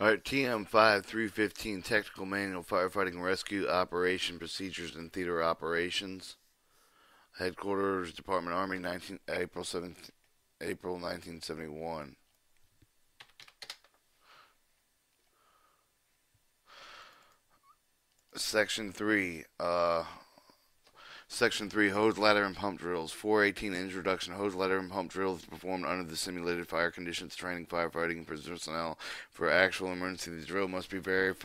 Alright, TM5315 Technical Manual Firefighting and Rescue Operation Procedures and Theater Operations. Headquarters, Department Army, April 1971. Section 3, Section 3, Hose, Ladder, and Pump Drills. 418, Introduction. Hose, Ladder, and Pump Drills performed under the simulated fire conditions, training firefighting personnel for actual emergency. The drill must be very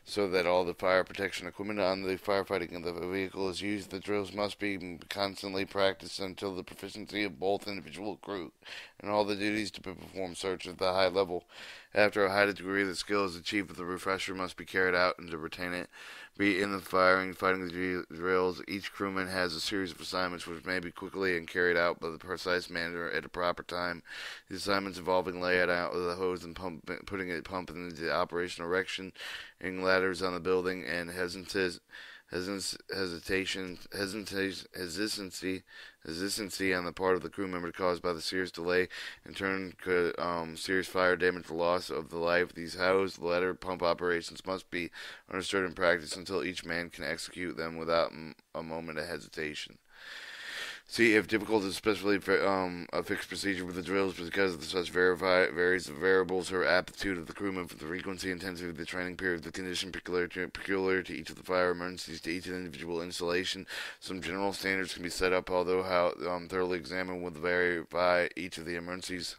so that all the fire protection equipment on the firefighting of the vehicle is used. The drills must be constantly practiced until the proficiency of both individual crew and all the duties to be performed search at the high level. After a high degree of the skill is achieved, the refresher must be carried out, and to retain it, be in the fighting drills. Each crewman has a series of assignments which may be quickly and carried out by the precise manner at a proper time. The assignments involving laying out of the hose and putting it into operational erection, ladders on the building, and hesitancy on the part of the crew member caused by the serious delay, in turn could serious fire damage, the loss of the life. These hose, ladder, pump operations must be understood in practice until each man can execute them without a moment of hesitation. See if difficult, especially a fixed procedure with the drills, because of such varies the variables or aptitude of the crewman for the frequency, intensity of the training period, the condition peculiar to each of the fire emergencies, to each individual installation. Some general standards can be set up, although how thoroughly examined will vary by each of the emergencies.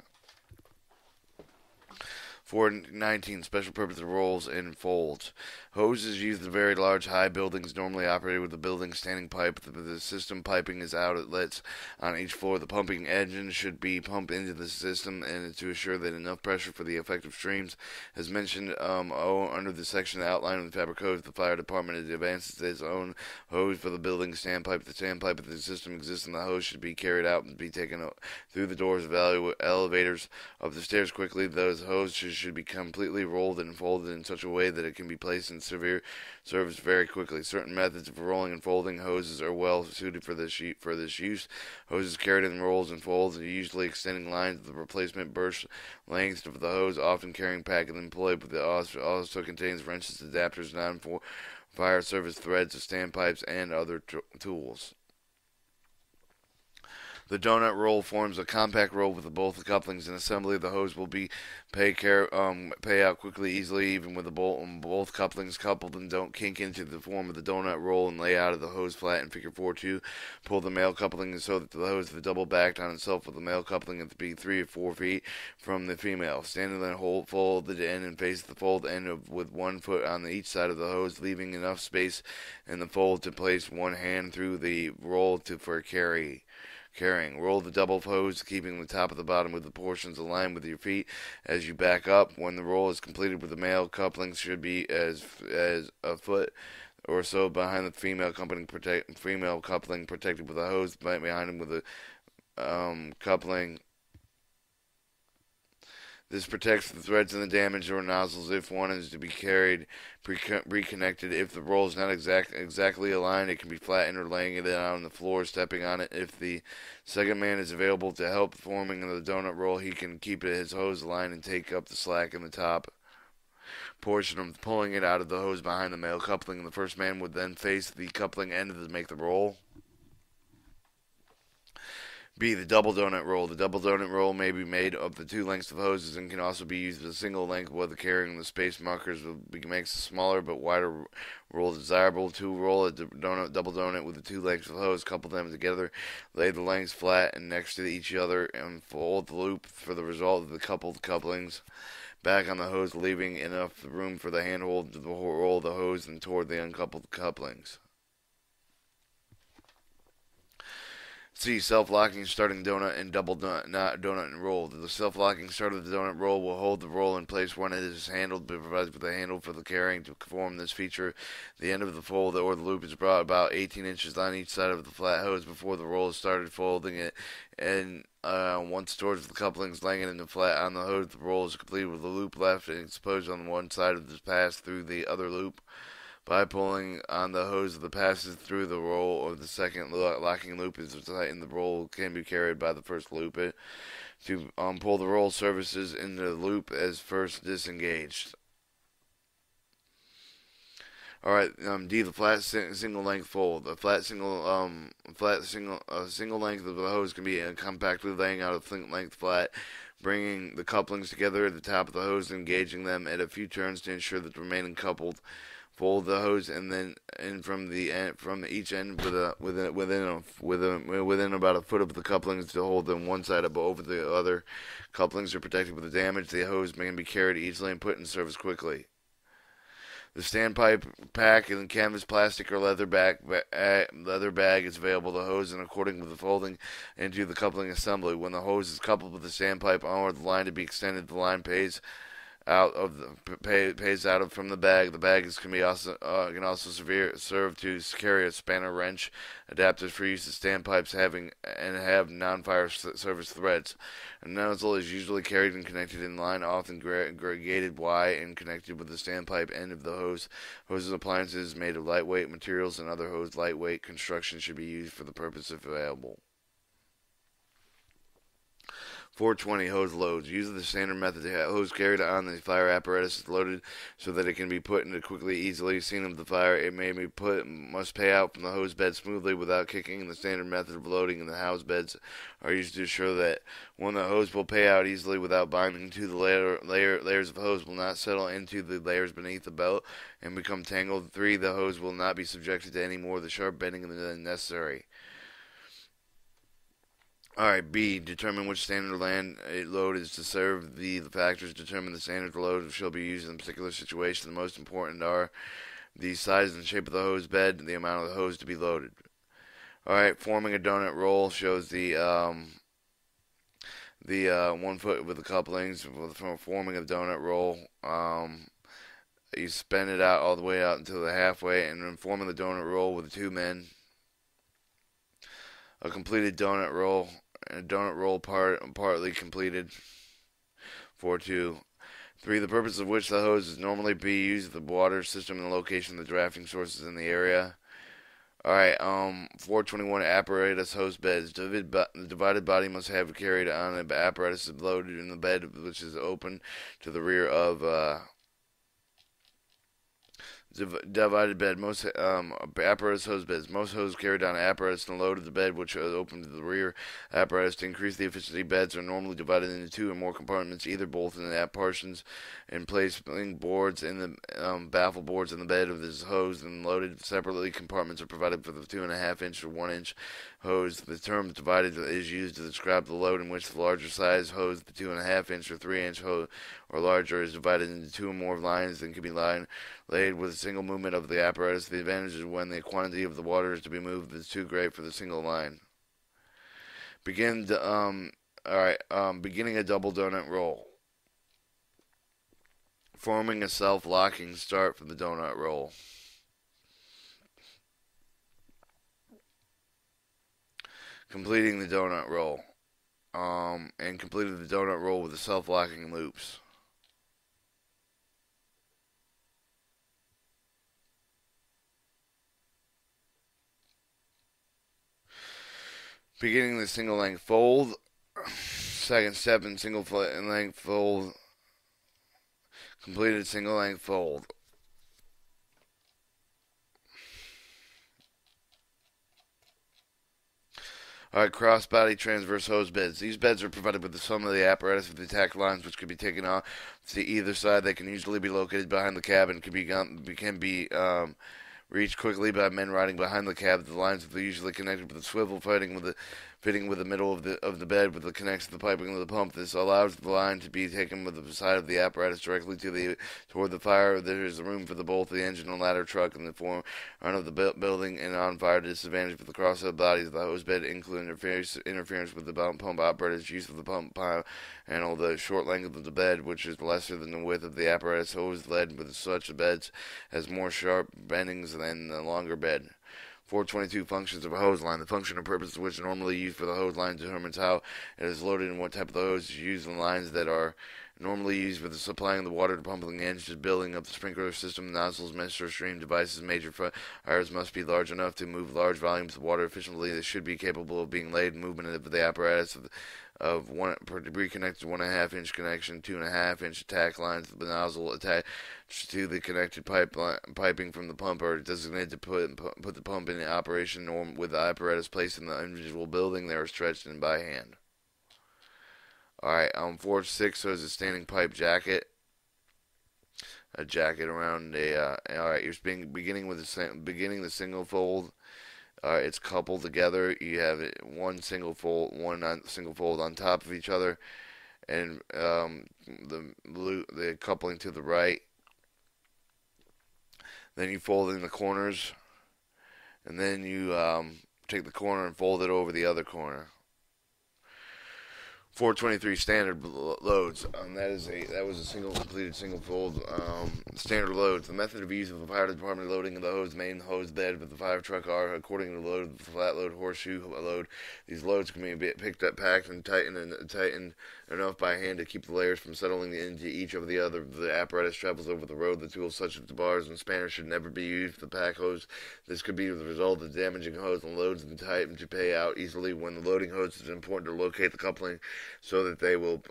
419, Special Purpose Rolls and Folds. Hoses used in very large, high buildings, normally operated with the building standing pipe. The system piping is outlets on each floor. The pumping engine should be pumped into the system and to assure that enough pressure for the effective streams. As mentioned under the section outlined in the fabric hose, the fire department advances its own hose for the building standpipe. The standpipe of the system exists and the hose should be carried out and be taken through the doors of elevators up the stairs quickly. Those hoses should be completely rolled and folded in such a way that it can be placed in severe service very quickly. Certain methods of rolling and folding hoses are well suited for this use. Hoses carried in rolls and folds are usually extending lines of the replacement burst length of the hose, often carrying packet employed, but it also contains wrenches, adapters, non-fire service threads, standpipes, and other tools. The donut roll forms a compact roll with both couplings and assembly. The hose will be pay out quickly, easily, even with both couplings coupled, and don't kink into the form of the donut roll and lay out of the hose flat in Figure 4.2. Pull the male coupling so that the hose is double backed on itself, with the male coupling at the be 3 or 4 feet from the female. Stand in the folded end and face the fold end with 1 foot on each side of the hose, leaving enough space in the fold to place one hand through the roll for carrying. Roll the double hose, keeping the top of the bottom with the portions aligned with your feet as you back up. When the roll is completed with the male couplings should be as a foot or so behind the female coupling, protected with a hose behind him with a coupling. This protects the threads and the damage or nozzles if one is to be carried reconnected. If the roll is not exactly aligned, it can be flattened or laying it out on the floor, stepping on it. If the second man is available to help forming the donut roll, he can keep his hose aligned and take up the slack in the top portion of pulling it out of the hose behind the male coupling. The first man would then face the coupling end to make the roll. B. The double donut roll. The double donut roll may be made of the 2 lengths of hoses and can also be used as a single length, whether carrying the space markers makes a smaller but wider roll desirable. To roll a double donut with the 2 lengths of hose, couple them together, lay the lengths flat and next to each other, and fold the loop for the result of the coupled couplings back on the hose, leaving enough room for the handhold to roll the hose and toward the uncoupled couplings. C. Self-locking starting donut and double donut and roll. The self-locking start of the donut roll will hold the roll in place when it is handled, but provides with a handle for the carrying. To perform this feature, the end of the fold or the loop is brought about 18 inches on each side of the flat hose before the roll is started, folding it, and once towards the couplings, laying it in the flat on the hose. The roll is completed with the loop left and exposed on one side of the pass through the other loop. By pulling on the hose that passes through the roll, or the second locking loop is tightened, the roll can be carried by the first loop. To pull the roll surfaces into the loop as first disengaged. All right. D, the flat single length fold. The single length of the hose can be compactly laying out a length flat, bringing the couplings together at the top of the hose and engaging them at a few turns to ensure that the remaining coupled. Fold the hose and then in from each end within about a foot of the couplings to hold them one side up over the other. Couplings are protected with the damage. The hose can be carried easily and put in service quickly. The standpipe pack in canvas, plastic, or leather bag is available. The hose, and according with the folding into the coupling assembly. When the hose is coupled with the standpipe or the line to be extended, the line pays out from the bag. The bag can also serve to carry a spanner, wrench, adapters for use of standpipes have non-fire service threads. A nozzle is usually carried and connected in line, often gated Y and connected with the standpipe end of the hose. Hoses appliances made of lightweight materials and other hose lightweight construction should be used for the purpose if available. 420 hose loads. Use the standard method. The hose carried on the fire apparatus is loaded so that it can be put into quickly, easily seen of the fire. It must pay out from the hose bed smoothly without kicking. The standard method of loading in the hose beds are used to ensure that one, the hose will pay out easily without binding to the layers of hose will not settle into the layers beneath the belt and become tangled. 3, the hose will not be subjected to any more of the sharp bending than necessary. Alright, B. Determine which standard load is to serve. The factors determine the standard load shall be used in a particular situation. The most important are the size and shape of the hose bed and the amount of the hose to be loaded. Alright, forming a donut roll shows the 1 foot with the couplings. For forming a donut roll, you spin it out all the way out until the halfway, and then forming the donut roll with 2 men. A completed donut roll, partly completed. 4-2. 3. The purpose of which the hose is normally be used, the water system and the location of the drafting sources in the area. Alright, 421 apparatus hose beds. The divided body must have carried on an apparatus loaded in the bed, which is open to the rear of divided bed. Most apparatus hose beds. Most hoses carry down an apparatus and load of the bed, which is open to the rear apparatus. To increase the efficiency, beds are normally divided into 2 or more compartments, either both in the portions, and placing boards in the baffle boards in the bed of this hose and loaded separately. Compartments are provided for the 2.5-inch or 1-inch hose. The term divided is used to describe the load in which the larger size hose, the 2.5-inch or 3-inch hose or larger, is divided into 2 or more lines and can be laid with a single movement of the apparatus. The advantage is when the quantity of the water is to be moved is too great for the single line. Beginning a double donut roll. Forming a self-locking start for the donut roll. Completing the donut roll. And completed the donut roll with the self-locking loops. Beginning the single length fold. Second step in single length fold. Completed single length fold. Alright, crossbody transverse hose beds. These beds are provided with the sum of the apparatus of the attack lines, which can be taken off to either side. They can usually be located behind the cab and can be reached quickly by men riding behind the cab. The lines are usually connected with a swivel fitting with the middle of the bed with the connects to the piping of the pump. This allows the line to be taken with the side of the apparatus directly toward the fire. There is room for both the engine and ladder truck in the front of the building and on fire. Disadvantage for the crosshead bodies of the hose bed include interference with the pump operator's use of the pump handle. The short length of the bed, which is lesser than the width of the apparatus hose led with such beds, has more sharp bendings than the longer bed. 422 functions of a hose line. The function or purpose of which is normally used for the hose line determines how it is loaded and what type of hose is used. In lines that are normally used for the supplying the water to pumping engines, building up the sprinkler system, nozzles, measure stream devices. Major fires must be large enough to move large volumes of water efficiently. They should be capable of being laid. Movement of the apparatus of one reconnected 1.5 inch connection, 2.5 inch attack lines. The nozzle attached to the connected piping from the pump are designated to put the pump in operation, or with the apparatus placed in the individual building, they are stretched in by hand. Alright, 4-6, so is a standing pipe jacket. A jacket around a, alright, you're beginning the single fold. It's coupled together. You have one single fold on top of each other, and the coupling to the right. Then you fold in the corners, and then you take the corner and fold it over the other corner. 423 standard loads. That was a completed single fold standard loads. The method of use of the fire department loading of the main hose bed with the fire truck are according to the load of the flat load, horseshoe load. These loads can be picked up, packed, and tightened enough by hand to keep the layers from settling into each of the other. The apparatus travels over the road. The tools such as the bars and spanners should never be used for the pack hose. This could be the result of damaging hose and loads and tighten to pay out easily. When the loading hose, it is important to locate the coupling so that they will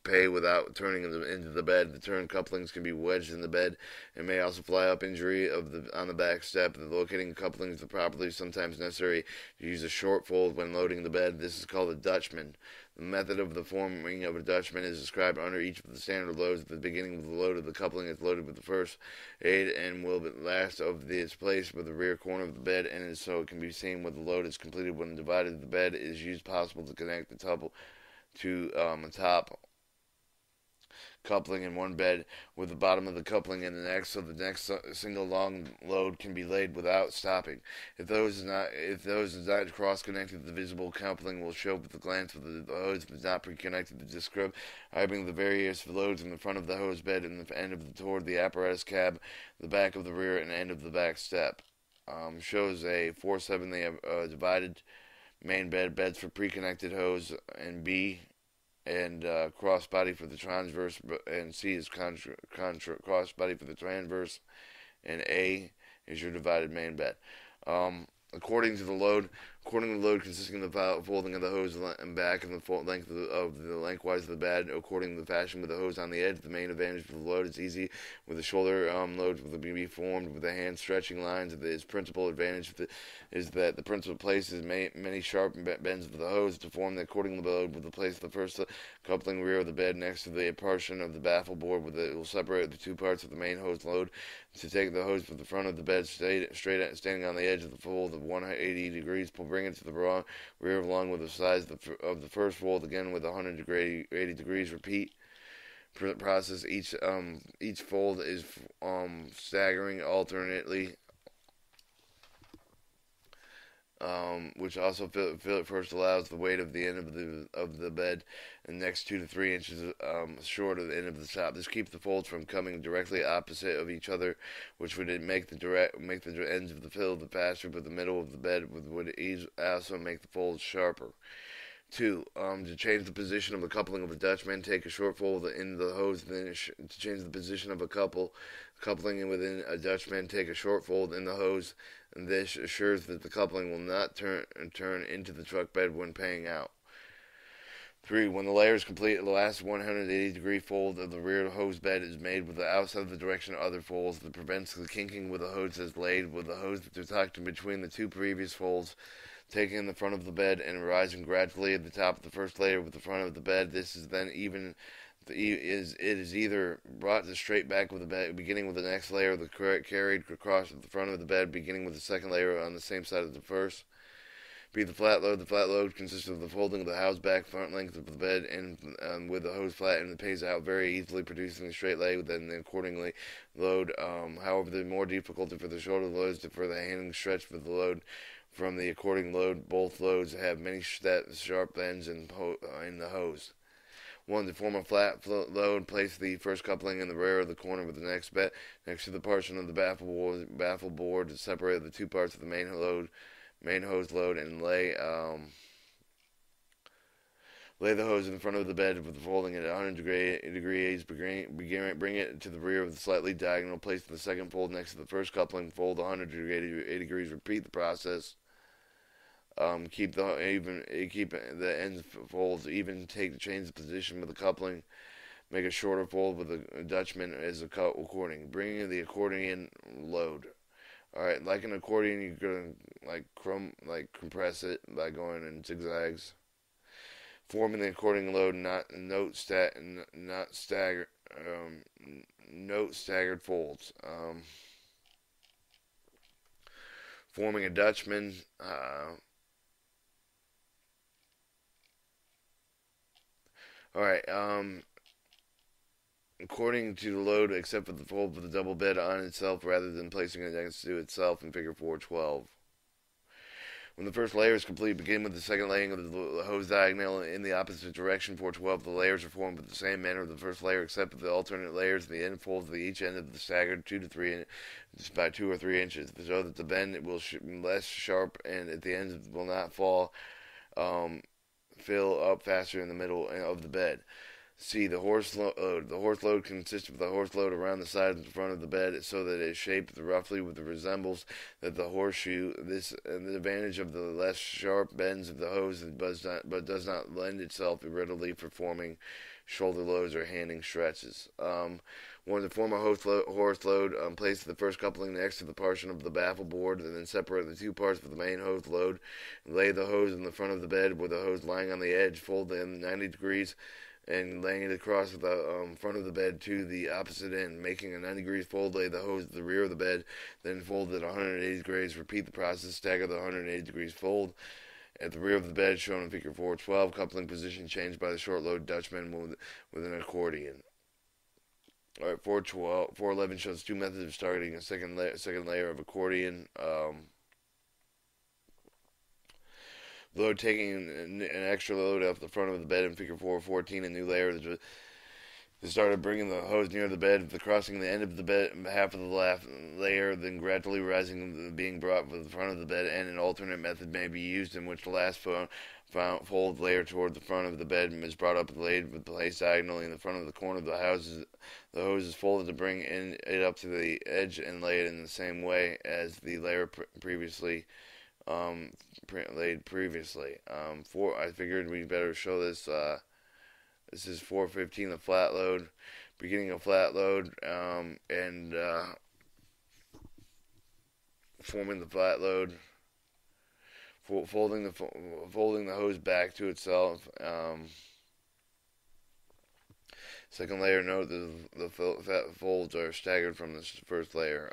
pay without turning into the bed. The turn couplings can be wedged in the bed and may also fly up injury on the back step. The locating couplings properly is sometimes necessary to use a short fold when loading the bed. This is called a Dutchman. The method of the forming of a Dutchman is described under each of the standard loads. At the beginning of the load of the coupling is loaded with the first aid and will last of its place with the rear corner of the bed, and so it can be seen when the load is completed. When divided, the bed is used possible to connect the top coupling in one bed with the bottom of the coupling in the next, so the next single long load can be laid without stopping. If those is not cross-connected, the visible coupling will show with the glance of the hose is not pre-connected. The describing the various loads in the front of the hose bed and the end of toward the apparatus cab, the back of the rear, and end of the back step. Shows a 4-7. They have divided main beds for pre-connected hose, and B and cross body for the transverse, and C is cross body for the transverse, and A is your divided main bed. According to the load consisting of the folding of the hose and back and the length of the lengthwise of the bed, according to the fashion with the hose on the edge. The main advantage of the load is easy with the shoulder load will be formed with the hand stretching lines. Its principal advantage is that the principal places many sharp bends of the hose to form the according load with the place of the first coupling rear of the bed next to the portion of the baffle board it will separate the two parts of the main hose load. To take the hose from the front of the bed standing on the edge of the fold of 180 degrees, bring it to the rear along with the size of the first fold, again with 180 degrees. Repeat process. Each fold is staggering alternately, which also first allows the weight of the end of the bed and next 2 to 3 inches short of the end of the top. This keeps the folds from coming directly opposite of each other, which would make the ends of the fill the faster, but the middle of the bed would also make the folds sharper. 2. To change the position of the coupling of a Dutchman, take a short fold in the hose. Then to change the position of a coupling within a Dutchman, take a short fold in the hose, and this assures that the coupling will not turn into the truck bed when paying out. 3. When the layer is complete, the last 180-degree fold of the rear hose bed is made with the outside of the direction of other folds that prevents the kinking with the hose as laid with the hose that is tucked in between the two previous folds. Taking the front of the bed and rising gradually at the top of the first layer with the front of the bed. This is then it is either brought to straight back with the bed, beginning with the next layer of the carried across the front of the bed, beginning with the second layer on the same side as the first. B. The flat load. The flat load consists of the folding of the house back front length of the bed and with the hose flat, and it pays out very easily, producing a straight leg, then accordingly load. However, the more difficulty for the shoulder loads for the handling stretch for the load from the according load. Both loads have many sharp ends in the hose. 1. To form a flat load, place the first coupling in the rear of the corner with the next bed next to the portion of the baffle board to separate the two parts of the main hose load, and lay the hose in the front of the bed with the folding at 100 degrees. Bring it to the rear of the slightly diagonal. Place the second fold next to the first coupling. Fold 180 degrees. Repeat the process. Keep the ends folds even. Take the chain's position with the coupling. Make a shorter fold with a Dutchman as a accordion. Bringing the accordion load. All right, like an accordion, you're gonna compress it by going in zigzags. Forming the accordion load, not stagger, note staggered folds. Forming a Dutchman. All right. According to the load, except for the fold with the double bed on itself, rather than placing it next to itself in Figure 412. When the first layer is complete, begin with the second laying of the hose diagonal in the opposite direction. 412. The layers are formed with the same manner of the first layer, except for the alternate layers. The end folds of each end of the staggered 2 to 3 by 2 or 3 inches, so that the bend will be less sharp, and at the ends will not fill up faster in the middle of the bed. C. The horse load. The horse load consists of the horse load around the side and front of the bed, so that it is shaped roughly with the resembles that the horseshoe. This the advantage of the less sharp bends of the hose, but does not lend itself readily for forming shoulder loads or handing stretches. One to form a horse load, place the first coupling next to the portion of the baffle board, and then separate the two parts of the main hose load. Lay the hose in the front of the bed with the hose lying on the edge. Fold them 90 degrees. And laying it across the front of the bed to the opposite end, making a 90 degrees fold. Lay the hose to the rear of the bed, then fold it 180 degrees. Repeat the process. Stagger the 180 degrees fold at the rear of the bed, shown in Figure 412. Coupling position changed by the short load Dutchman with an accordion. All right, 411 shows two methods of starting a second layer of accordion. Load taking an extra load off the front of the bed in Figure 414, a new layer that started bringing the hose near the bed, crossing the end of the bed, half of the last layer, then gradually rising, being brought to the front of the bed. And an alternate method may be used in which the last fold layer toward the front of the bed is brought up and laid with placed diagonally in the front of the corner of the house. The hose is folded to bring it up to the edge and lay it in the same way as the layer previously laid previously. I figured we'd better show this. This is 415, the flat load, beginning of flat load, and forming the flat load, folding the hose back to itself. Second layer, note the folds are staggered from the first layer.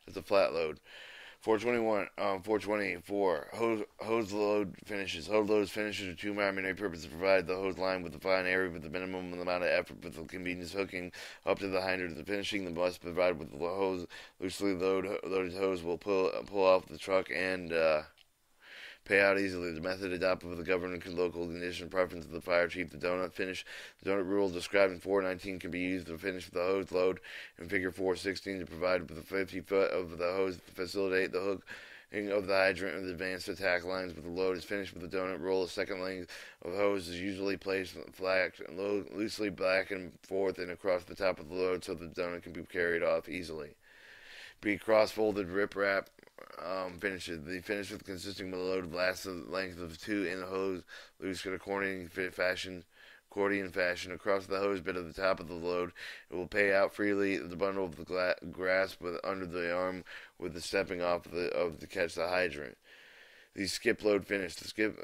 It's a flat load. 424. Hose load finishes. Hose load finishes are two primary purposes: to provide the hose line with a fine area with the minimum amount of effort, with the convenience hooking up to the hinder. The finishing the must provide with the hose. Loosely loaded hose will pull off the truck and pay out easily. The method adopted with the government and local condition preference of the fire chief. The donut finish. The donut rule described in 419 can be used to finish the hose load in Figure 416 to provide with the 50 foot of the hose to facilitate the hooking of the hydrant of the advanced attack lines. With the load is finished with the donut roll, a second length of hose is usually placed flat, loosely back and forth and across the top of the load so the donut can be carried off easily. B. Cross-folded rip-wrap finishes. The finish with consisting of a load lasts the length of two in the hose, loose accordion fashion across the hose bit at the top of the load. It will pay out freely the bundle of the grasp under the arm with the stepping off to catch the hydrant. The skid load finish. The skid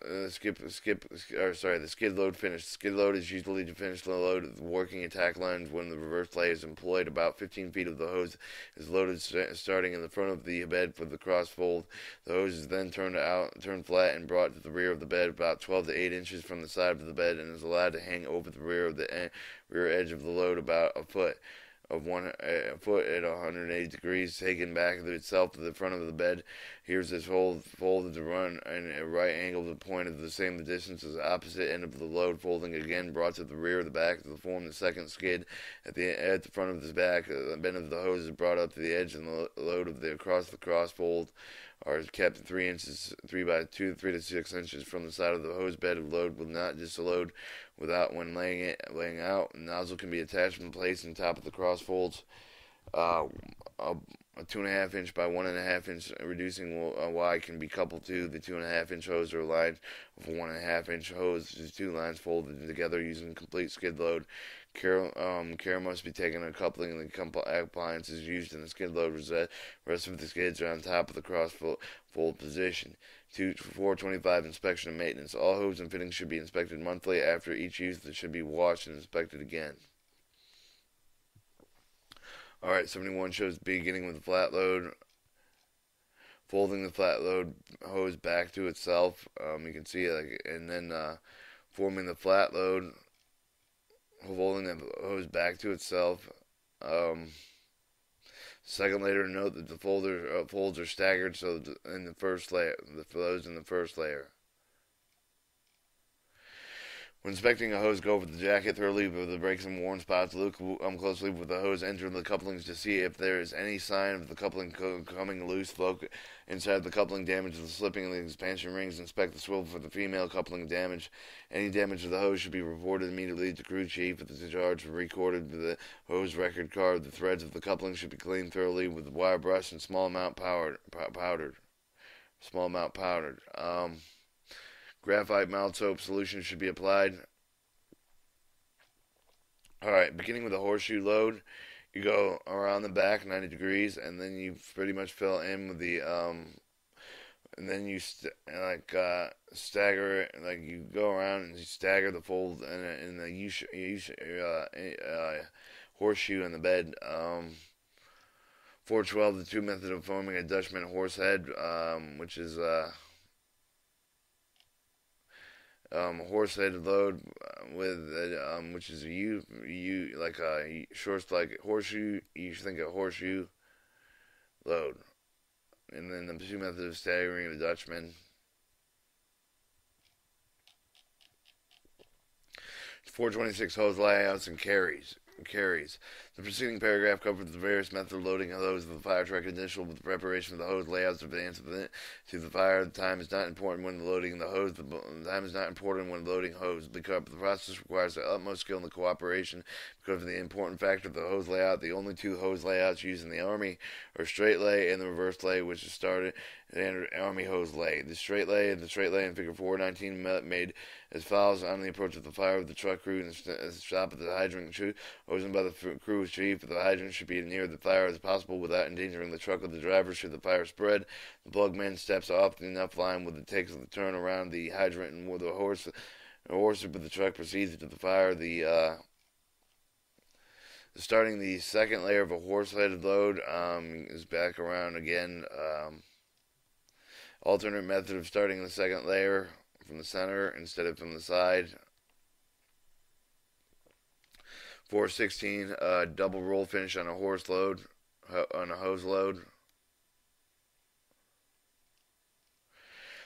load finish. The skid load is usually to finish the load of the working attack lines when the reverse lay is employed. About 15 feet of the hose is loaded starting in the front of the bed for the cross fold. The hose is then turned flat and brought to the rear of the bed about 12 to 8 inches from the side of the bed and is allowed to hang over the rear edge of the load about a foot at 180 degrees, taken back to itself to the front of the bed. Here's this hole folded to run in a right angle to the point of the same distance as the opposite end of the load, folding again, brought to the rear of the back to form the second skid. At the front of the back, the bend of the hose is brought up to the edge, and the load of the cross fold are kept 3 to 6 inches from the side of the hose bed. The load will not disload without when laying out. The nozzle can be attached and placed on top of the cross folds. A 2.5 inch by 1.5 inch reducing Y can be coupled to the 2.5 inch hose or line with a 1.5 inch hose. The two lines folded together using complete skid load. Care must be taken on coupling the appliances used in the skid load. Rest of the skids are on top of the cross fold position. 425 inspection and maintenance. All hose and fittings should be inspected monthly. After each use, they should be washed and inspected again. Alright, 71 shows beginning with the flat load, folding the flat load hose back to itself. You can see and then forming the flat load, folding the hose back to itself. Second layer, note that the folds are staggered, so in the first layer, the flows in the first layer. When inspecting a hose, go over the jacket thoroughly with the breaks and worn spots. Look closely with the hose entering the couplings to see if there is any sign of the coupling coming loose. Flow inside the coupling, damage to the slipping and the expansion rings. Inspect the swivel for the female coupling damage. Any damage to the hose should be reported immediately to crew chief. If the charge recorded with the hose record card, the threads of the coupling should be cleaned thoroughly with the wire brush and small amount powdered. Graphite mild soap solution should be applied. Alright, beginning with a horseshoe load, you go around the back 90 degrees, and then you pretty much fill in with the, and then you stagger it, like you go around and you stagger the fold in the horseshoe in the bed. 412, the two method of forming a Dutchman horse head, which is, horse-headed load with which is a like a short like horseshoe. You should think of horseshoe load, and then the two methods of staggering the Dutchman. 426 hose layouts and carries. The preceding paragraph covers the various methods of loading hose of the fire truck initial with the preparation of the hose layouts advance to the fire. The time is not important when loading the hose. The time is not important when loading hose. The process requires the utmost skill and the cooperation because of the important factor of the hose layout. The only two hose layouts used in the Army are straight lay and the reverse lay, which is started in Army hose lay. The straight lay in Figure 419 made as follows on the approach of the fire with the truck crew and stop at the hydrant hosing by the crew chief. The hydrant should be near the fire as possible without endangering the truck or the driver should the fire spread. The plugman steps off the enough line with the takes of the turn around the hydrant and with the horse with the truck proceeds to the fire. Starting the second layer of a horse-headed load is back around again. Alternate method of starting the second layer from the center instead of from the side. 416, double roll finish on a hose load.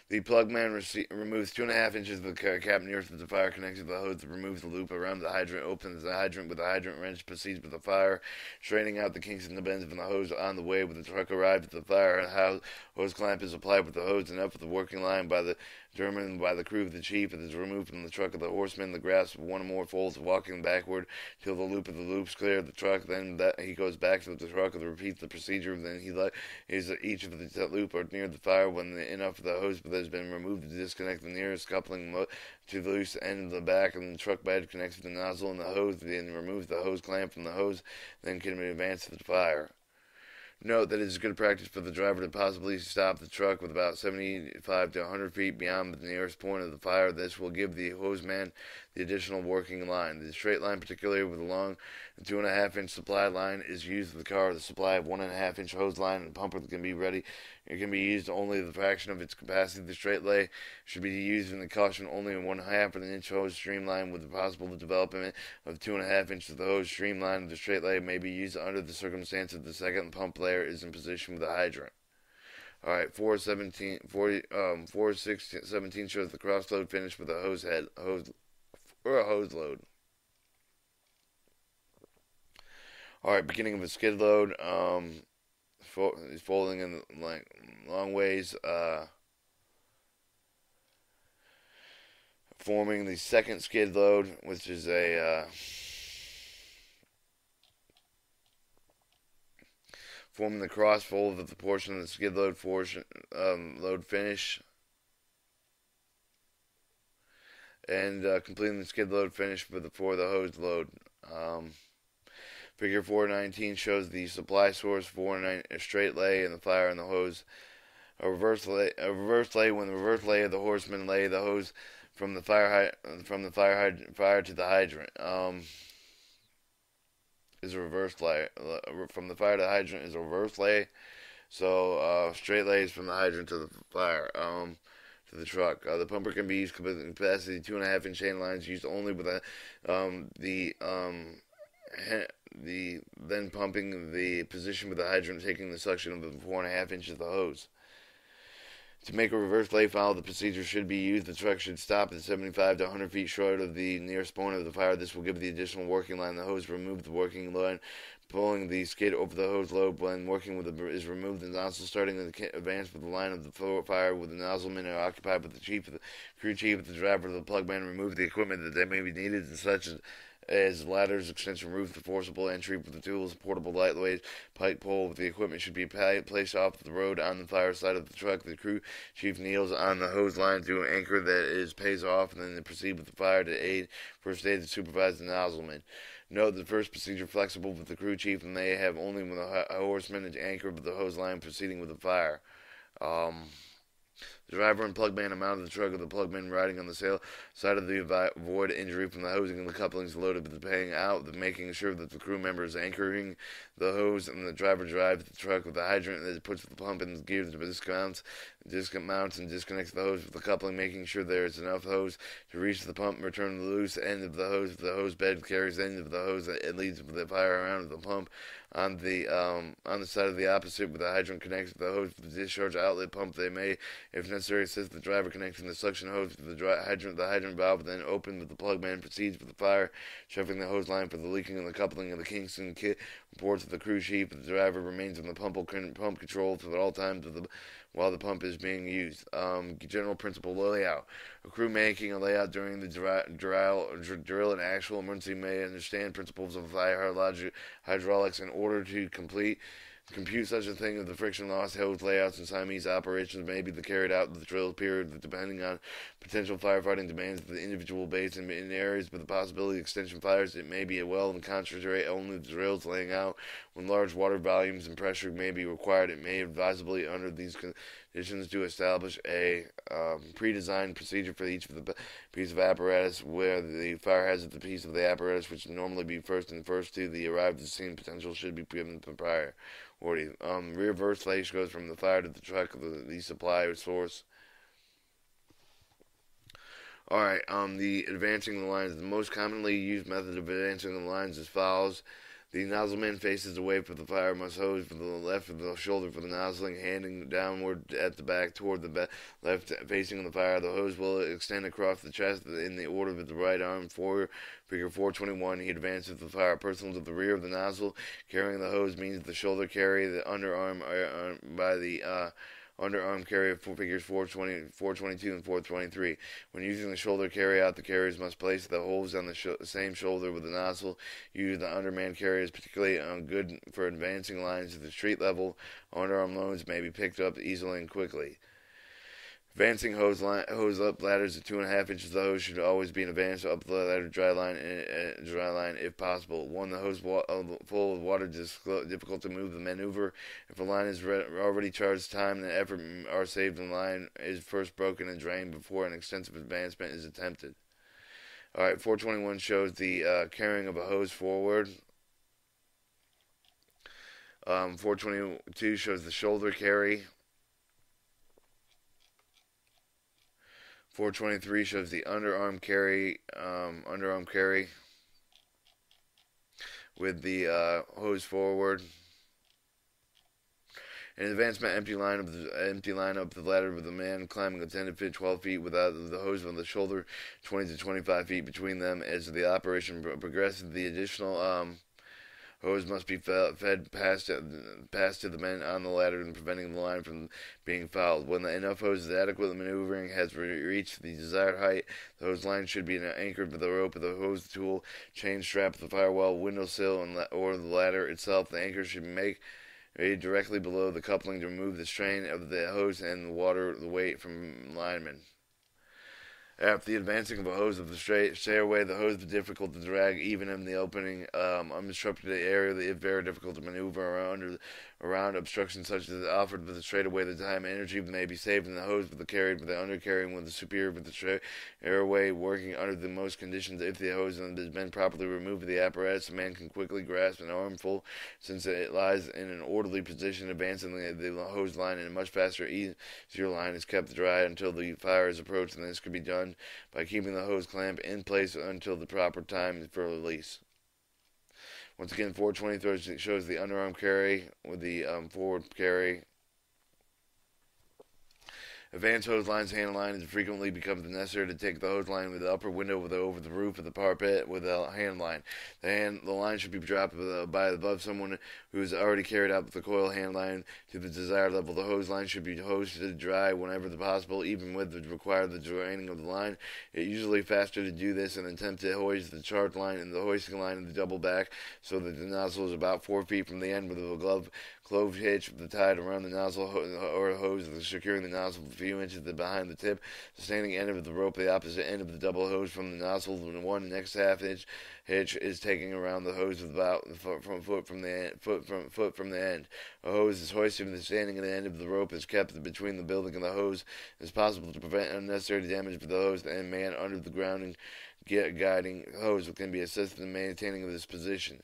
The plugman removes 2.5 inches of the cap nearest to the fire, connects to the hose, removes the loop around the hydrant, opens the hydrant with the hydrant wrench, proceeds with the fire, straightening out the kinks and the bends from the hose on the way with the truck arrived at the fire. And hose clamp is applied with the hose and up with the working line by the German by the crew of the chief. It is removed from the truck of the horseman. The grasp of one or more folds, walking backward till the loop of the loops clear the truck. Then he goes back to the truck and repeats the procedure. Then each of the loop are near the fire when enough of the hose has been removed to disconnect the nearest coupling to the loose end of the back, and the truck bed connects to the nozzle and the hose. Then removes the hose clamp from the hose. Then can advance to the fire. Note that it is good practice for the driver to possibly stop the truck with about 75 to 100 feet beyond the nearest point of the fire. This will give the hose-man the additional working line. The straight line, particularly with a long 2.5-inch supply line, is used with the car. The supply of 1.5-inch hose line and pumper can be ready. It can be used only the fraction of its capacity. The straight lay should be used in the caution only in 1/2 of an inch hose streamline with the possible development of 2.5 inches of the hose streamline. The straight lay may be used under the circumstances the second pump layer is in position with the hydrant. Alright, 417 shows the cross load finish with a hose load. Alright, beginning of a skid load, folding in long ways, forming the second skid load, which is a forming the cross fold of the portion of the skid load load finish, and completing the skid load finish for the hose load. Figure 419 shows the supply source for a straight lay and the fire and the hose. A reverse lay when the reverse lay of the horseman lay the hose from the fire to the hydrant. Is a reverse lay from the fire to the hydrant is a reverse lay. So straight lays from the hydrant to the fire. To the truck. The pumper can be used with capacity 2.5-inch chain lines used only with the then pumping the position with the hydrant, taking the suction of the 4.5 inches of the hose. To make a reverse lay file, the procedure should be used. The truck should stop at 75 to 100 feet short of the nearest point of the fire. This will give the additional working line. The hose remove the working line, pulling the skid over the hose load. When working with is removed, the nozzle starting to advance with the line of the fire with the nozzlemen are occupied with the crew chief, the driver, the plugman. Remove the equipment that may be needed, such as ladders, extension roof, the forcible entry with the tools, portable lightweight pike pole with the equipment should be placed off the road on the fire side of the truck. The crew chief kneels on the hose line to an anchor that is pays off, and then they proceed with the fire to first aid to supervise the nozzleman. Note the first procedure flexible with the crew chief, and they have only when the horseman is anchored with the hose line proceeding with the fire. The driver and plugman amount of the truck, with the plugman riding on the sail side of the avoid injury from the hosing and the couplings loaded with the paying out, making sure that the crew member is anchoring the hose, and the driver drives the truck with the hydrant that puts the pump in the gears to dismounts and disconnects the hose with the coupling, making sure there is enough hose to reach the pump and return the loose end of the hose. The hose bed carries the end of the hose and leads the fire around the pump on the side of the opposite with the hydrant connects the hose to the discharge outlet pump. They may, if necessary, assist the driver connecting the suction hose to the hydrant. The hydrant valve then open with the plugman proceeds with the fire, shoving the hose line for the leaking and the coupling of the Kingston kit. Reports of the crew chief. The driver remains in the pump control at all times while the pump is being used. General principle layout. A crew making a layout during the drill and actual emergency may understand principles of fire hydraulics in order to compute such a thing of the friction loss. Hose layouts and Siamese operations may be carried out in the drill period depending on potential firefighting demands of the individual base. In areas with the possibility of extension fires, it may be well and concentrate only the drills laying out. When large water volumes and pressure may be required, it may advisably under these conditions to establish a pre-designed procedure for each of the piece of apparatus where the fire hazard the piece of the apparatus which would normally be first to the arrive at the scene potential should be given prior. Reverse lay goes from the fire to the truck, the supply source. Alright, the advancing the lines. The most commonly used method of advancing the lines is follows. The nozzleman faces away from the fire, must hose from the left of the shoulder for the nozzling, handing downward at the back toward the left facing the fire. The hose will extend across the chest in the order of the right arm. Figure 421, he advances the fire. Person to the rear of the nozzle carrying the hose means the shoulder carry, the underarm by the underarm carry of figures 422 and 423. When using the shoulder carry out, the carriers must place the hose on the same shoulder with the nozzle. Use the underman carriers, particularly good for advancing lines to the street level. Underarm loads may be picked up easily and quickly. Advancing hose up ladders of 2.5 inches. The hose should always be advanced up the ladder dry line if possible. One, the hose full of water is difficult to move the maneuver. If a line is already charged, time and effort are saved and the line is first broken and drained before an extensive advancement is attempted. Alright, 421 shows the carrying of a hose forward. 422 shows the shoulder carry. 423 shows the underarm carry with the hose forward. An advancement empty line up the ladder with a man climbing a 10 to 12 feet without the hose on the shoulder, 20 to 25 feet between them. As the operation progresses, the additional hose must be fed past to the men on the ladder and preventing the line from being fouled. When enough hose is adequately maneuvering has reached the desired height, the hose line should be anchored with the rope of the hose tool, chain strap of the firewall, windowsill, or the ladder itself. The anchor should make directly below the coupling to remove the strain of the hose and the weight from linemen. After the advancing of a hose of the stairway, the hose is difficult to drag even in the opening, unobstructed area. It's very difficult to maneuver around obstructions such as offered with the straightaway. The time and energy may be saved in the hose with the undercarrying with the superior with the airway working under the most conditions. If the hose has been properly removed, the apparatus, a man can quickly grasp an armful since it lies in an orderly position. Advancing the hose line in a much faster, easier line is kept dry until the fire is approached, and this could be done by keeping the hose clamp in place until the proper time for release. Once again, 420 shows the underarm carry with the forward carry. Advanced hose lines, hand line, it frequently becomes necessary to take the hose line with the upper window over the roof of the parapet with a hand line. The line should be dropped by above someone who has already carried out the coil hand line to the desired level. The hose line should be hosed dry whenever possible, even with the draining of the line. It's usually faster to do this and attempt to hoist the charge line and the hoisting line in the double back so that the nozzle is about 4 feet from the end with a clove hitch with the tied around the nozzle or hose, securing the nozzle a few inches behind the tip, sustaining end of the rope, the opposite end of the double hose from the nozzle. The next half inch hitch is taking around the hose about foot from the end. A hose is hoisted and the standing at the end of the rope is kept between the building and the hose. It is possible to prevent unnecessary damage for the hose and man under the grounding guiding hose can be assisted in maintaining this position.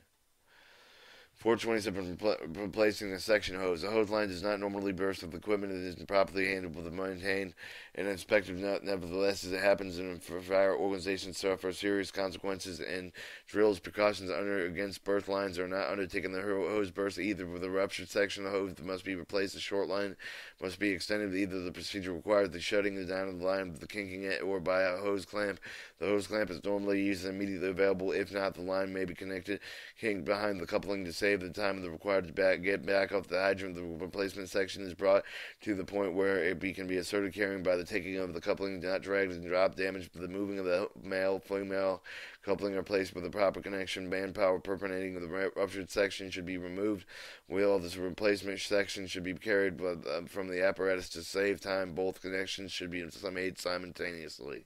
427 replacing a section hose. A hose line does not normally burst if the equipment is properly handled with maintained and inspected. Nevertheless, as it happens in fire, organizations suffer serious consequences, and drills precautions against burst lines are not undertaken. The hose burst either with a ruptured section of hose that must be replaced. The short line must be extended. Either the procedure requires the shutting down of the line with the kinking it or by a hose clamp. The hose clamp is normally used and immediately available. If not, the line may be kinked behind the coupling to save the time of the required get back off the hydrant. The replacement section is brought to the point where it can be asserted carrying by the taking of the coupling, not dragged and dropped, damage to the moving of the female coupling are placed with the proper connection. Manpower perpetuating the ruptured section should be removed. Wheel of this replacement section should be carried from the apparatus to save time. Both connections should be made simultaneously.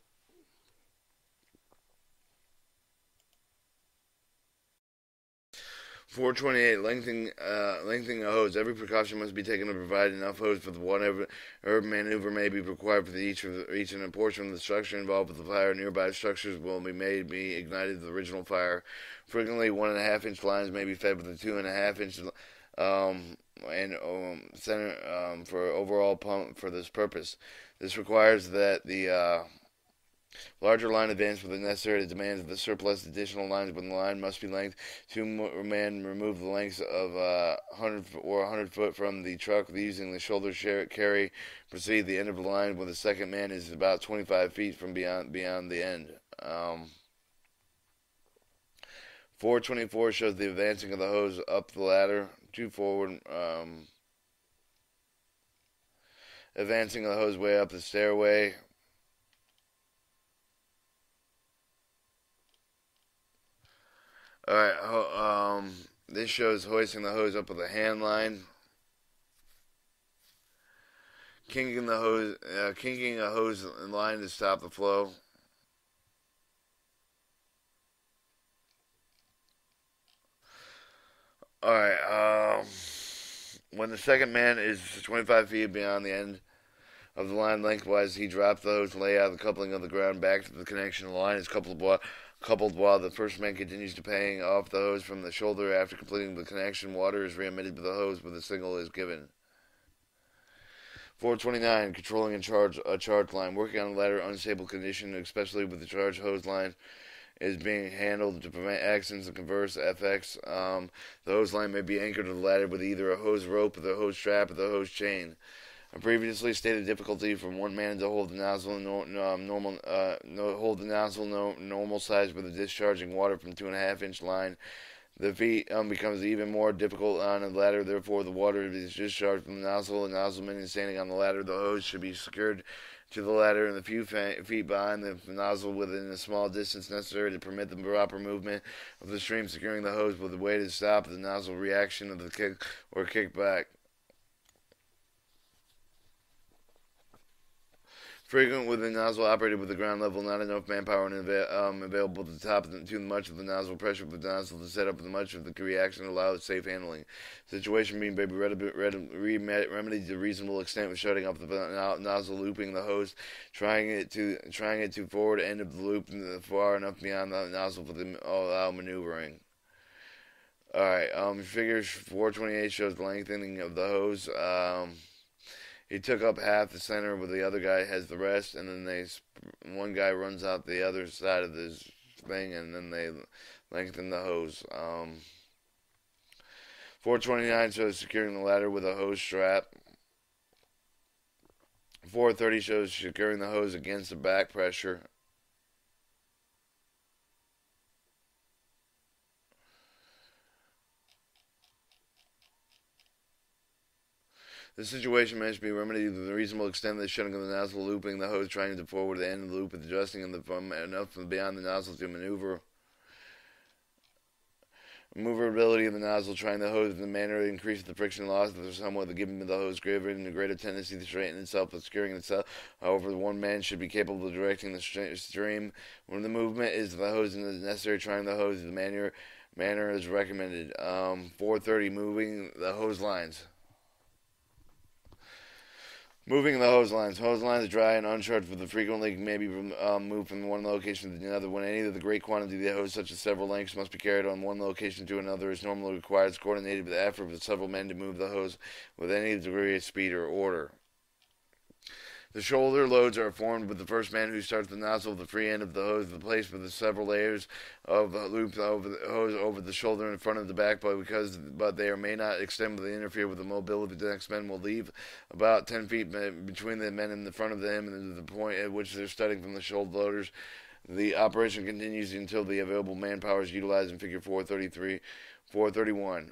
428. Lengthening a hose. Every precaution must be taken to provide enough hose for whatever maneuver may be required for each and a portion of the structure involved with the fire. Nearby structures will be ignited to the original fire. Frequently, 1.5 inch lines may be fed with a 2.5 inch center for overall pump for this purpose. This requires that the larger line advance with the necessary demands of the surplus additional lines when the line must be length. 2 men remove the lengths of 100 foot from the truck using the shoulder carry. Proceed the end of the line when the second man is about 25 feet from beyond the end. 424 shows the advancing of the hose up the ladder. 2 forward. Advancing the hose way up the stairway. Alright, this shows hoisting the hose up with a hand line. Kinking a hose line to stop the flow. Alright, when the second man is 25 feet beyond the end of the line lengthwise, he drops the hose and lay out the coupling of the ground back to the connection. The line is coupled while the first man continues to paying off the hose from the shoulder. After completing the connection, water is re-emitted to the hose when the signal is given. 429. Controlling a charge line. Working on a ladder unstable condition, especially with the charge hose line, is being handled to prevent accidents and converse effects. The hose line may be anchored to the ladder with either a hose rope, the hose strap, or the hose chain. A previously stated difficulty from one man to hold the nozzle normal size with the discharging water from 2.5 inch line. The feat becomes even more difficult on a ladder. Therefore, the water is discharged from the nozzle. The nozzle man is standing on the ladder. The hose should be secured to the ladder and the few feet behind the nozzle within a small distance necessary to permit the proper movement of the stream, securing the hose with a way to stop the nozzle reaction of the kick or kickback. Frequent with the nozzle operated with the ground level, not enough manpower available to top too much of the nozzle pressure for the nozzle to set up much of the reaction to allow safe handling. Situation being remedied to a reasonable extent with shutting off the nozzle, looping the hose, trying it to forward end of the loop far enough beyond the nozzle for the allow maneuvering. Alright, figure 428 shows the lengthening of the hose. He took up half the center, where the other guy has the rest, and then one guy runs out the other side of this thing, and then they lengthen the hose. 429 shows securing the ladder with a hose strap. 430 shows securing the hose against the back pressure. The situation must be remedied with a reasonable extent of the shutting of the nozzle, looping the hose, trying to forward the end of the loop, adjusting enough beyond the nozzle to maneuver. Maneuverability of the nozzle, trying the hose in the manner that increases the friction loss somewhat, giving the hose given a greater tendency to straighten itself, but securing itself. However, one man should be capable of directing the stream when the movement is the hose is necessary. Trying the hose in the manner is recommended. 430, moving the hose lines. Moving the hose lines. Hose lines dry and uncharged with the frequently may be moved from one location to another. When any of the great quantity of the hose, such as several lengths, must be carried on one location to another, is normally required. It's coordinated with the effort of several men to move the hose with any degree of speed or order. The shoulder loads are formed with the first man who starts the nozzle of the free end of the hose, placed with the several layers of loops over the hose over the shoulder in front of the back, but they may not extend to interfere with the mobility. The next man will leave about 10 feet between the men in the front of them and the point at which they're starting from the shoulder loaders. The operation continues until the available manpower is utilized in Figure 431.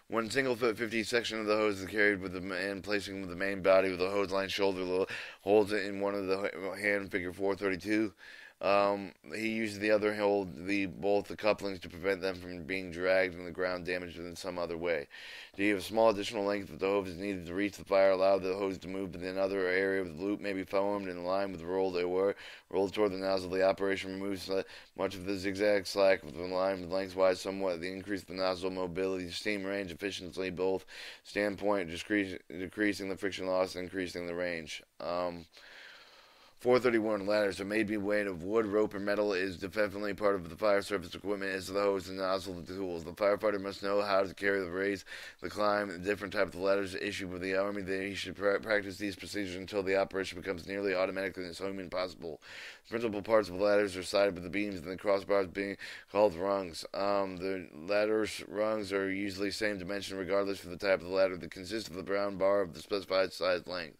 One single foot 50 section of the hose is carried with the man placing the main body with the hose line shoulder holds it in one of the hand, Figure 432. He uses the other hold both the couplings to prevent them from being dragged in the ground, damaged in some other way. To give a small additional length that the hose is needed to reach the fire, allow the hose to move to another area of the loop may be formed in line with the roll they were rolled toward the nozzle. The operation removes much of the zigzag slack with the line lengthwise somewhat. The increase of the nozzle mobility, steam range, efficiency, both standpoint, decreasing the friction loss and increasing the range. 431 ladders are made made of wood, rope, or metal. Is definitely part of the fire service equipment as the hose and nozzle of the tools. The firefighter must know how to carry the raise, the climb, and different types of ladders issued with the Army. He should practice these procedures until the operation becomes nearly automatic and as human possible. The principal parts of the ladders are sided with the beams and the crossbars being called rungs. The ladder's rungs are usually same dimension regardless of the type of the ladder. That consists of the brown bar of the specified size length.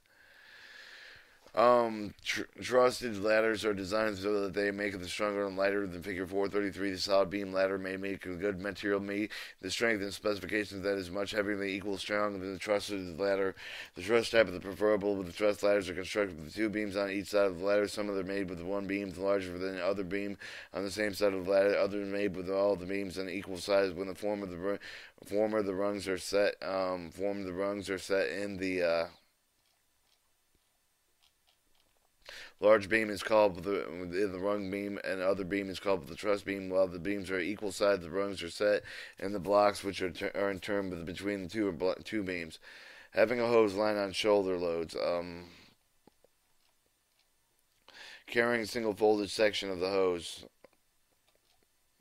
Trusted ladders are designed so that they make it stronger and lighter than Figure 433. The solid beam ladder may make a good material meet the strength and specifications that is much heavier than equal strong than the trusted ladder. The truss type of the preferable with the truss ladders are constructed with two beams on each side of the ladder. Some of them are made with one beam larger than the other beam on the same side of the ladder. Others are made with all the beams on equal size. When the former the rungs are set in the large beam is called the rung beam, and the other beam is called the truss beam. While the beams are equal sides, the rungs are set in the blocks, which are in turn between the two beams. Having a hose line on shoulder loads. Carrying a single folded section of the hose.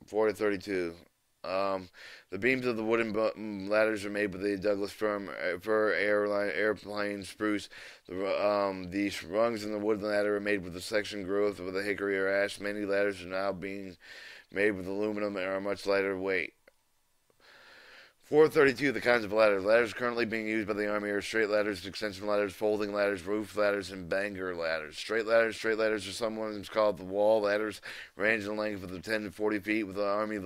432. The beams of the wooden ladders are made with the Douglas fir airplane spruce. The rungs in the wooden ladder are made with the section growth with a hickory or ash. Many ladders are now being made with aluminum and are much lighter weight. 432, the kinds of ladders. Ladders currently being used by the Army are straight ladders, extension ladders, folding ladders, roof ladders, and banger ladders. Straight ladders are sometimes called the wall ladders, range in length of 10 to 40 feet. With the Army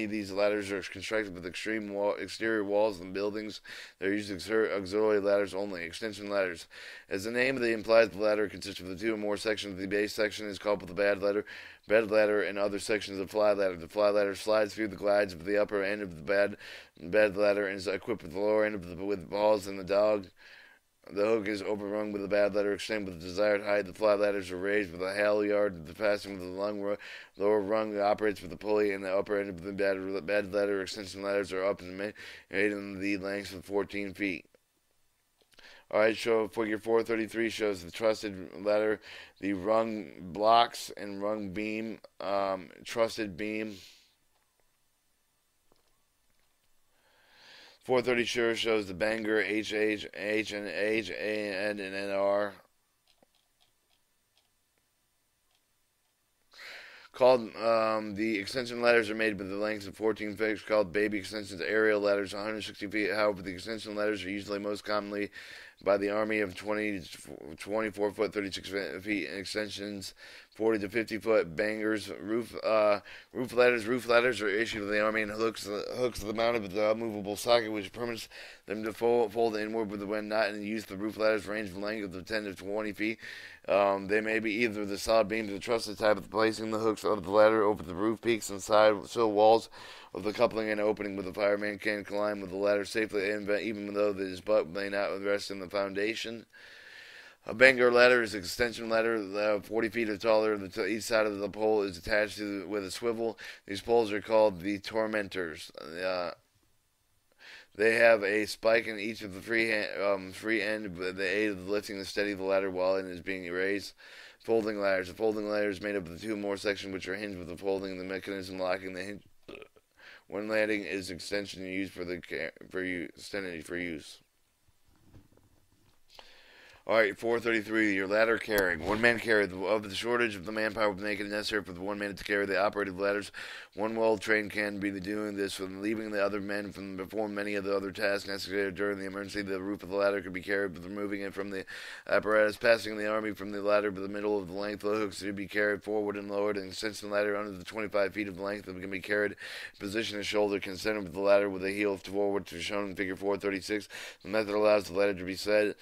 these ladders are constructed with exterior walls and buildings. They're used as auxiliary ladders only. Extension ladders. As the name of the implies, the ladder consists of the two or more sections. The base section is called the bed ladder, and other sections of fly ladder. The fly ladder slides through the glides of the upper end of the bed ladder and is equipped with the lower end with balls and the dog. The hook is overrung with the bed ladder extended with the desired height. The fly ladders are raised with a halyard. The fastening with the lower rung operates with the pulley, and the upper end of the bed ladder extension ladders are up and made in the lengths of 14 feet. Alright, figure 433 shows the trusted ladder, the rung blocks and rung beam, trusted beam. 430 shows the banger, H and H, A and N and R. Called the extension ladders are made with the lengths of 14 feet, called baby extensions, aerial ladders, 160 feet. However, the extension ladders are usually most commonly by the Army of 20 to 24 foot, 36 feet extensions, 40 to 50 foot bangers, roof ladders. Roof ladders are issued to the Army and hooks the mounted with the movable socket, which permits them to fold inward when not in use. The roof ladders range from length of 10 to 20 feet. They may be either the solid beams or the trusted type of placing the hooks of the ladder over the roof peaks and side sill walls of the coupling and opening with the fireman can climb with the ladder safely, even though his butt may not rest in the foundation. A banger ladder is an extension ladder 40 feet or taller. Each side of the pole is attached with a swivel. These poles are called the tormentors. They have a spike in each of the free end with the aid of lifting to steady the ladder while it is being raised. Folding ladders. A folding ladder is made up of the two more sections which are hinged with the folding. The mechanism locking the hinge when landing is extension used for use. Alright, 433, your ladder carrying. One man carry. Of the shortage of the manpower making it necessary for the one man to carry the operative ladders, one well-trained can be doing this, from leaving the other men from perform many of the other tasks necessary during the emergency. The roof of the ladder could be carried with removing it from the apparatus, passing the Army from the ladder to the middle of the length. The hooks should be carried forward and lowered, and extension ladder under the 25 feet of length that can be carried in position of shoulder concentric with the ladder with the heel forward, to shown in figure 436. The method allows the ladder to be set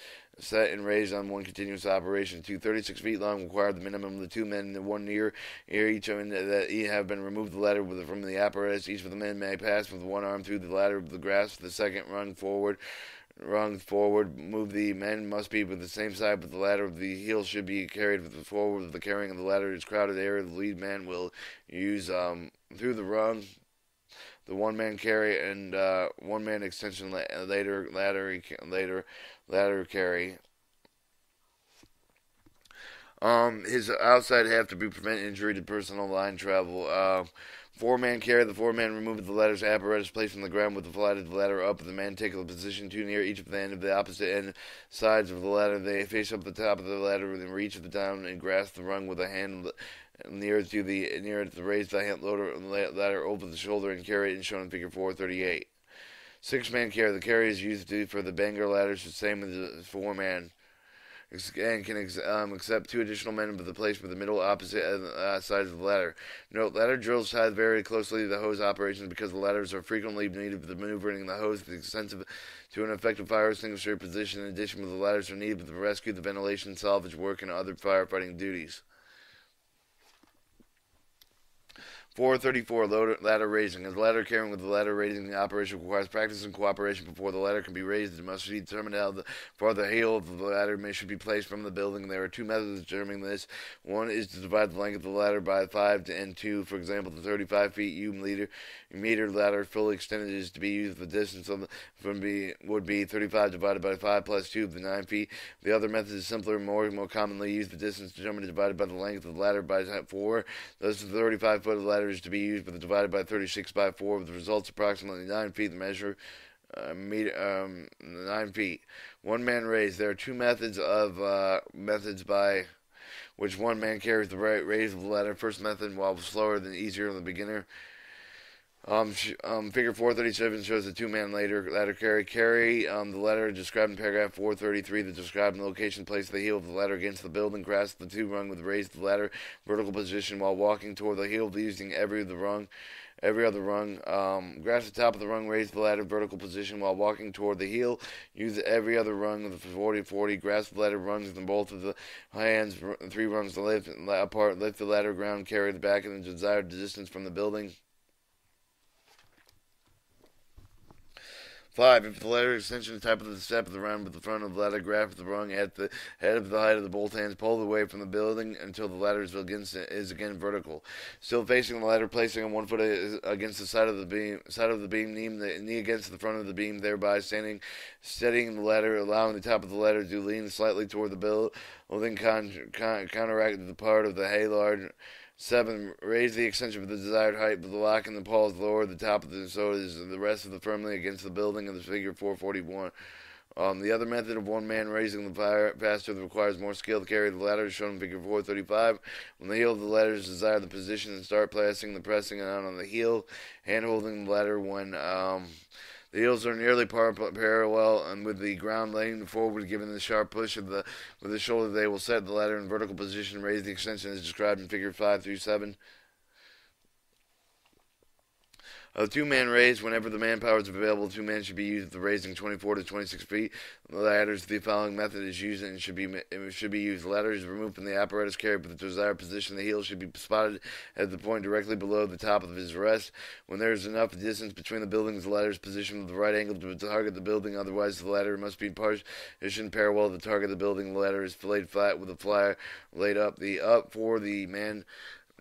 and raised on one continuous operation. 36 feet long require the minimum of the two men in one near each of that have been removed the ladder from the apparatus. Each of the men may pass with one arm through the ladder of the grasp the second rung forward. Move the men must be with the same side, but the ladder of the heel should be carried with the forward of the carrying of the ladder is crowded area. The lead man will use through the rung the one-man carry and one-man extension ladder carry. His outside have to be prevent injury to personal line travel. Four-man carry. The four-man remove the ladder's apparatus placed on the ground with the flight of the ladder up. The man take a position too near each of the end of the opposite end sides of the ladder. They face up the top of the ladder within reach of the down and grasp the rung with a hand near to raise the hand ladder over the shoulder and carry it, and shown in figure 438. Six-man carry. The carry is used for the banger ladders, the same as the four-man, and can accept two additional men with the place for the middle opposite sides of the ladder. Note, ladder drills tie very closely to the hose operations because the ladders are frequently needed for the maneuvering the hose extensive to an effective fire extinguisher position. In addition, the ladders are needed for the rescue, the ventilation, salvage work, and other firefighting duties. 434, ladder raising. As ladder carrying with the ladder raising operation requires practice and cooperation before the ladder can be raised. It must be determined how far the heel of the ladder should be placed from the building. There are two methods of determining this. One is to divide the length of the ladder by 5 and 2. For example, the 35 feet meter ladder fully extended is to be used. The distance would be 35 divided by 5 plus 2 of the 9 feet. The other method is simpler and more commonly used. The distance determined divided by the length of the ladder by 4. Thus, the 35 foot of the ladder is to be used, but divided by 36 by 4, with the results approximately 9 feet. The measure 9 feet. One man raise. There are two methods by which one man carries the raise of the ladder. First method, while slower than easier on the beginner, Figure 437 shows a two-man ladder carry. The ladder described in paragraph 433, the described location, place the heel of the ladder against the building, grasp the two rung with raise the ladder vertical position while walking toward the heel, using every other rung. Grasp the top of the rung, raise the ladder vertical position while walking toward the heel. Use every other rung of the 40-40. Grasp the ladder rungs in both of the hands, three rungs to lift apart. Lift the ladder ground, carry the back in the desired distance from the building. 5. If the ladder extension is type of the step of the round with the front of the ladder, grasp the rung at the head of the height of the both hands, pull away from the building until the ladder is again vertical. Still facing the ladder, placing on one foot against the side of the beam, knee against the front of the beam, thereby steadying the ladder, allowing the top of the ladder to lean slightly toward the building, counteract the part of the haylarge. 7. Raise the extension of the desired height, but the lock and the pawl is lower. The top of the so is the rest of the firmly against the building of the figure 441. The other method of one man raising the fire faster that requires more skill to carry the ladder is shown in figure 435. When the heel of the ladder is desired the position, and start pressing down on the heel, hand holding the ladder when the heels are nearly parallel, and with the ground laying forward, giving the sharp push with the shoulder, they will set the ladder in vertical position. Raise the extension as described in figure 5 through 7. A two-man raise, whenever the manpower is available, two men should be used for raising 24 to 26 feet. The ladders, the following method is used and should be used. The ladder is removed from the apparatus carried with the desired position. The heel should be spotted at the point directly below the top of his rest. When there is enough distance between the buildings, the ladder is positioned with the right angle to target the building. Otherwise, the ladder must be positioned parallel to target the building. The ladder is laid flat with the flyer laid up. The up for the man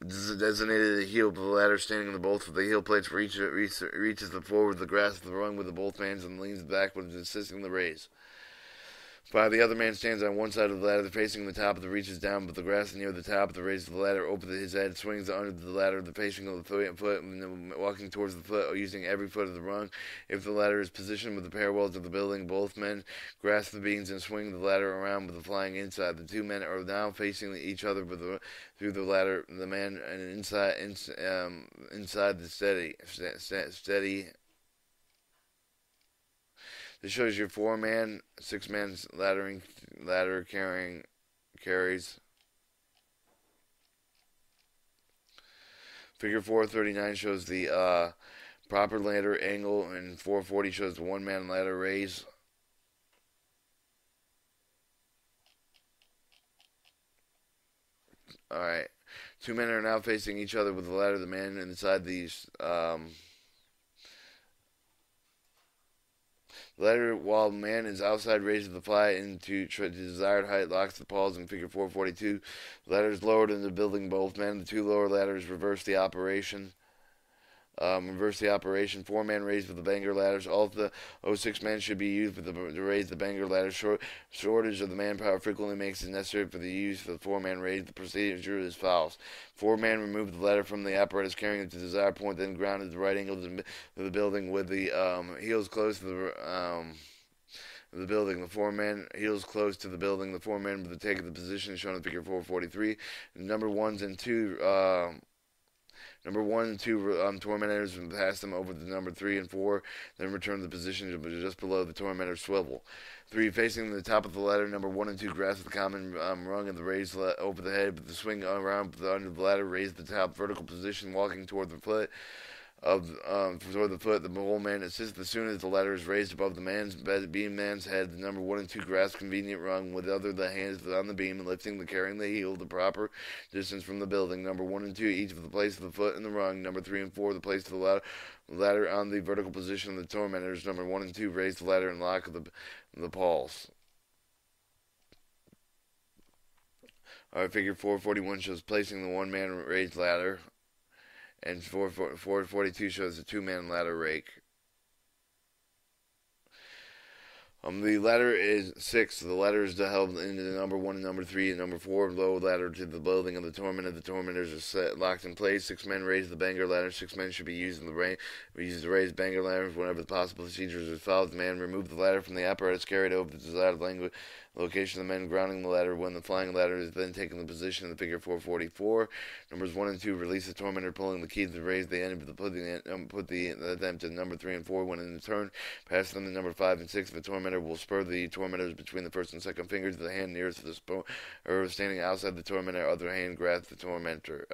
designated the heel of the ladder, standing on the both of the heel plates reaches the forward, the grasp of the rung with the both hands and leans backwards, assisting the raise. 5. The other man stands on one side of the ladder, facing the top of the reaches down, but the grass near the top of the raise of the ladder. Open his head, swings under the ladder, the facing of the foot, and walking towards the foot, using every foot of the rung. If the ladder is positioned with the parallels of the building, both men grasp the beams and swing the ladder around with the flying inside. The two men are now facing each other through the ladder. The man and inside the steady. This shows your 4-man, 6-man ladder carries. Figure 439 shows the proper ladder angle, and 440 shows the 1-man ladder raise. Alright. Two men are now facing each other with the ladder. The man inside these ladder, while man is outside, raises the fly into desired height, locks the pawls in figure 442. The ladder is lowered into the building. Both men, the two lower ladders, reverse the operation. 4-man raise with the banger ladders. All of the 06 men should be used to raise the banger ladders. Shortage of the manpower frequently makes it necessary for the use of the 4-man raise. The procedure is follows. 4-man remove the ladder from the apparatus, carrying it to the desired point, then ground at the right angle to the building with the heels close to the building. The 4-man heels close to the building. The 4-man with the take of the position shown in figure 443. Number 1 and 2 tormentors and pass them over to number 3 and 4, then return to the position just below the tormentor swivel. 3. Facing the top of the ladder, number 1 and 2 grasp the common rung and the raise over the head, but the swing around under the ladder, raise the top vertical position, walking toward the foot. The whole man assists as soon as the ladder is raised above the man's head. The number 1 and 2 grasp convenient rung with the hands on the beam, and carrying the heel the proper distance from the building. Number 1 and 2 each of the place of the foot in the rung. Number 3 and 4 the place of the ladder on the vertical position of the tormentors. Number 1 and 2 raise the ladder and lock the pawls. Alright, figure 441 shows placing the 1-man raised ladder, and 442 shows the 2-man ladder rake. The ladder is 6. The ladder is held into the number 1 and number 3 and number 4 low ladder to the building of the tormentor. The tormentors are locked in place. 6 men raise the banger ladder. 6 men should be used in the rain. We use the raised banger ladder whenever the possible procedures are followed. The man remove the ladder from the apparatus, carried over the desired Location of the men grounding the ladder. When the flying ladder is then taken the position in the figure 444. Numbers 1 and 2 release the tormentor, pulling the key to raise the end, put them to number 3 and 4. When in turn, pass them to number 5 and 6. The tormentor will spur the tormentors between the first and second fingers of the hand nearest to the spur, or standing outside the tormentor. Other hand grasps the tormentor.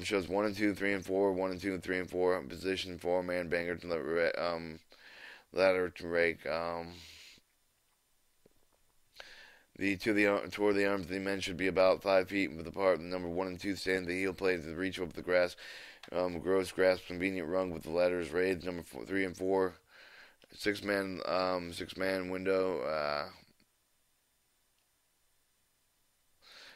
Shows 1 and 2, 3 and 4, 1 and 2, 3 and 4. Position 4-man banger to the ladder to rake. Toward the arms of the men should be about 5 feet with apart. The number 1 and 2 stand the heel plate to reach over the grass. Gross grasp convenient rung with the ladders raised. Number 3 and 4, 6-man window.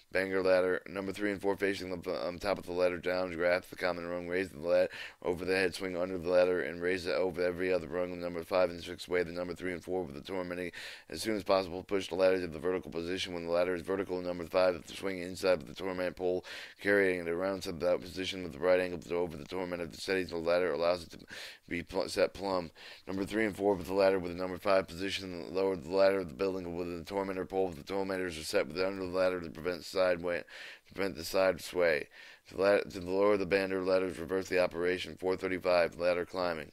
Banger ladder. Number 3 and 4 facing the top of the ladder down. Grasp the common rung. Raise the ladder over the head. Swing under the ladder and raise it over every other rung. Number 5 and 6 weigh the number 3 and 4 with the tormenting. As soon as possible, push the ladder to the vertical position. When the ladder is vertical, number 5 swing inside of the torment pole, carrying it around to that position with the right angle over the torment. If it steadies the ladder, allows it to be set plumb. Number 3 and 4 with the ladder with the number 5 position. Lower the ladder of the building with the tormentor pole. The tormentors are set with the under the ladder to prevent the side sway. To lower the bander, ladders reverse the operation. 435. Ladder climbing.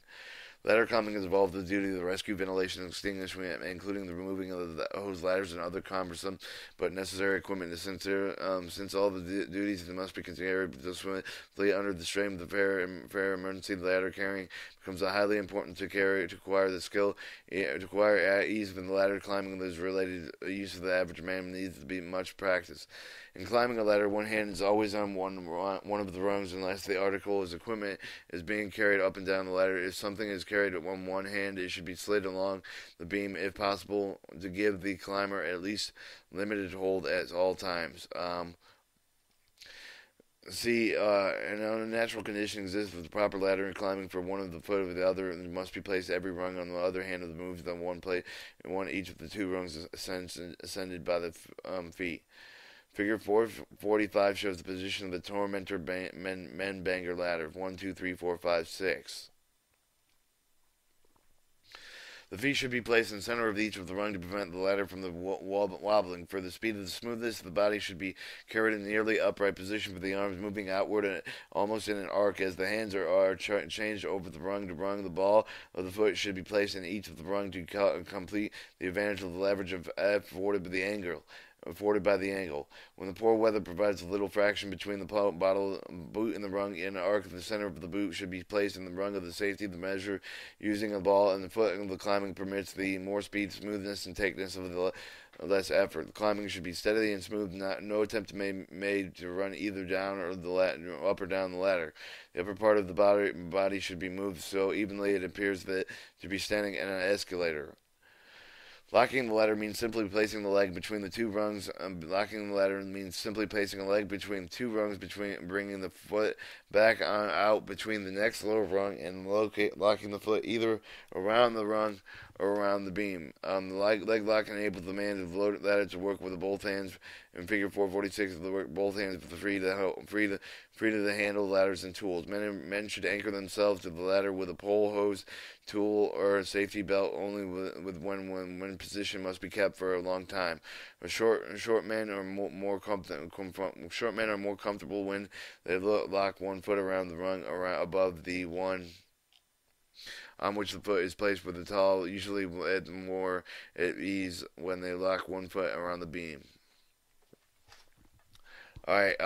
Ladder climbing is involved with the duty of the rescue, ventilation, and extinguishment, including the removing of the hose ladders and other cumbersome but necessary equipment. Since all the duties must be carried swiftly under the strain of the fair emergency, the ladder carrying becomes highly important to acquire the skill, to acquire ease with the ladder climbing. That is related use of the average man needs to be much practice. In climbing a ladder, one hand is always on one of the rungs unless the article is equipment is being carried up and down the ladder. If something is carried on one hand, it should be slid along the beam if possible to give the climber at least limited hold at all times. And a natural condition exists with the proper ladder and climbing for one of the foot of the other, and must be placed every rung on the other hand of the moves on one plate, and one each of the two rungs ascended by the feet. Figure 445 shows the position of the tormentor men banger ladder. 1, 2, 3, 4, 5, 6. The feet should be placed in the center of each of the rung to prevent the ladder from wobbling. For the speed of the smoothness, the body should be carried in a nearly upright position with the arms moving outward almost in an arc as the hands are changed over the rung to rung. The ball of the foot should be placed in each of the rung to complete the advantage of the leverage of F afforded by the angle. When the poor weather provides a little fraction between the boot and the rung, in an arc in the center of the boot should be placed in the rung of the safety. The measure using a ball and the foot of the climbing permits the more speed, smoothness, and takeness of the less effort. The climbing should be steady and smooth. No attempt made to run either down or up or down the ladder. The upper part of the body should be moved so evenly it appears to be standing in an escalator. Locking the ladder means simply placing the leg between the two rungs. Locking the ladder means simply placing a leg between two rungs, bringing the foot back out between the next lower rung and locking the foot either around the rung or around the beam. The leg lock enables the man to load the ladder to work with both hands. In Figure 446, the work both hands with free to handle ladders and tools. Men should anchor themselves to the ladder with a pole, hose, tool, or a safety belt. Only when position must be kept for a long time. Short men are more comfortable when they lock one foot around the rung above the one on which the foot is placed, with the tall usually more at ease when they lock one foot around the beam. Alright,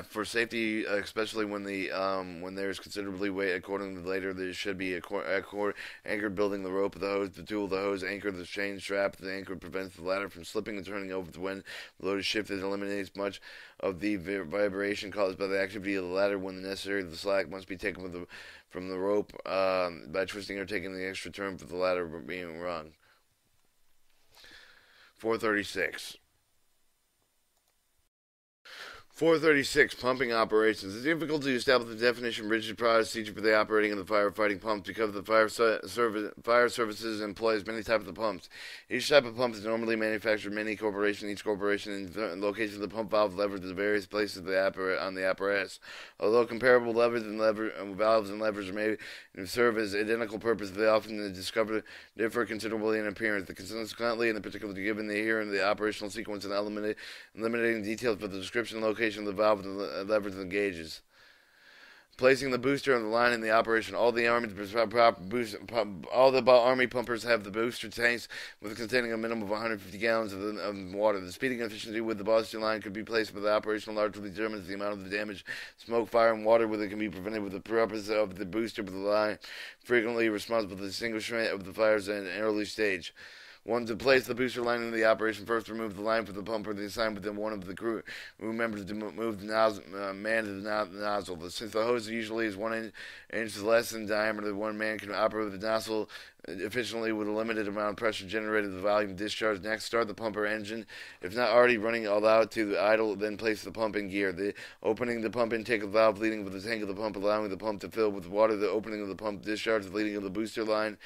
for safety, especially when there is considerably weight, according to later, there should be anchor building the rope of the hose, the tool, the hose, anchor, the chain strap. The anchor prevents the ladder from slipping and turning over when the load is shifted. It eliminates much of the vibration caused by the activity of the ladder. When necessary, the slack must be taken from the rope by twisting or taking the extra turn for the ladder being rung. 436. 436. Pumping operations. The difficulty to establish the definition of rigid procedure for the operating of the firefighting pumps because the fire services employs many types of pumps. Each type of pump is normally manufactured by many corporations. Each corporation and location of the pump valve levers to various places of on the apparatus. Although comparable levers and valves and levers may serve as identical purposes, they often differ considerably in appearance. Consequently, in particular, given the here and the operational sequence and eliminating details for the description and location of the valve and the levers and the gauges. Placing the booster on the line in the operation. All the Army pumpers have the booster tanks containing a minimum of 150 gallons of water. The speeding efficiency with the booster line could be placed with the operational largely determines the amount of the damage, smoke, fire, and water whether it can be prevented with the purpose of the booster with the line frequently responsible for the extinguishment of the fires in an early stage. One, to place the booster line into the operation, first remove the line from the pump or the assigned within one of the crew members to move the nozzle, man to the nozzle. Since the hose usually is 1 inch less in diameter, one man can operate the nozzle efficiently with a limited amount of pressure generated the volume discharged. Next, start the pump or engine. If not already running all out to the idle, then place the pump in gear. The opening the pump intake of the valve leading with the tank of the pump, allowing the pump to fill with water. The opening of the pump discharge the leading of the booster line.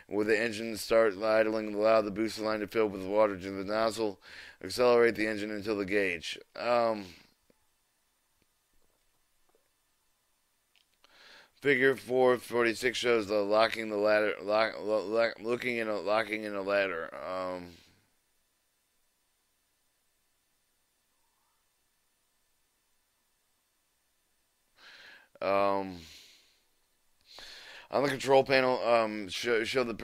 With the engine start idling, allow the booster line to fill with water to the nozzle. Accelerate the engine until the gauge. Figure 446 shows the locking the ladder, locking in a ladder. On the control panel, show the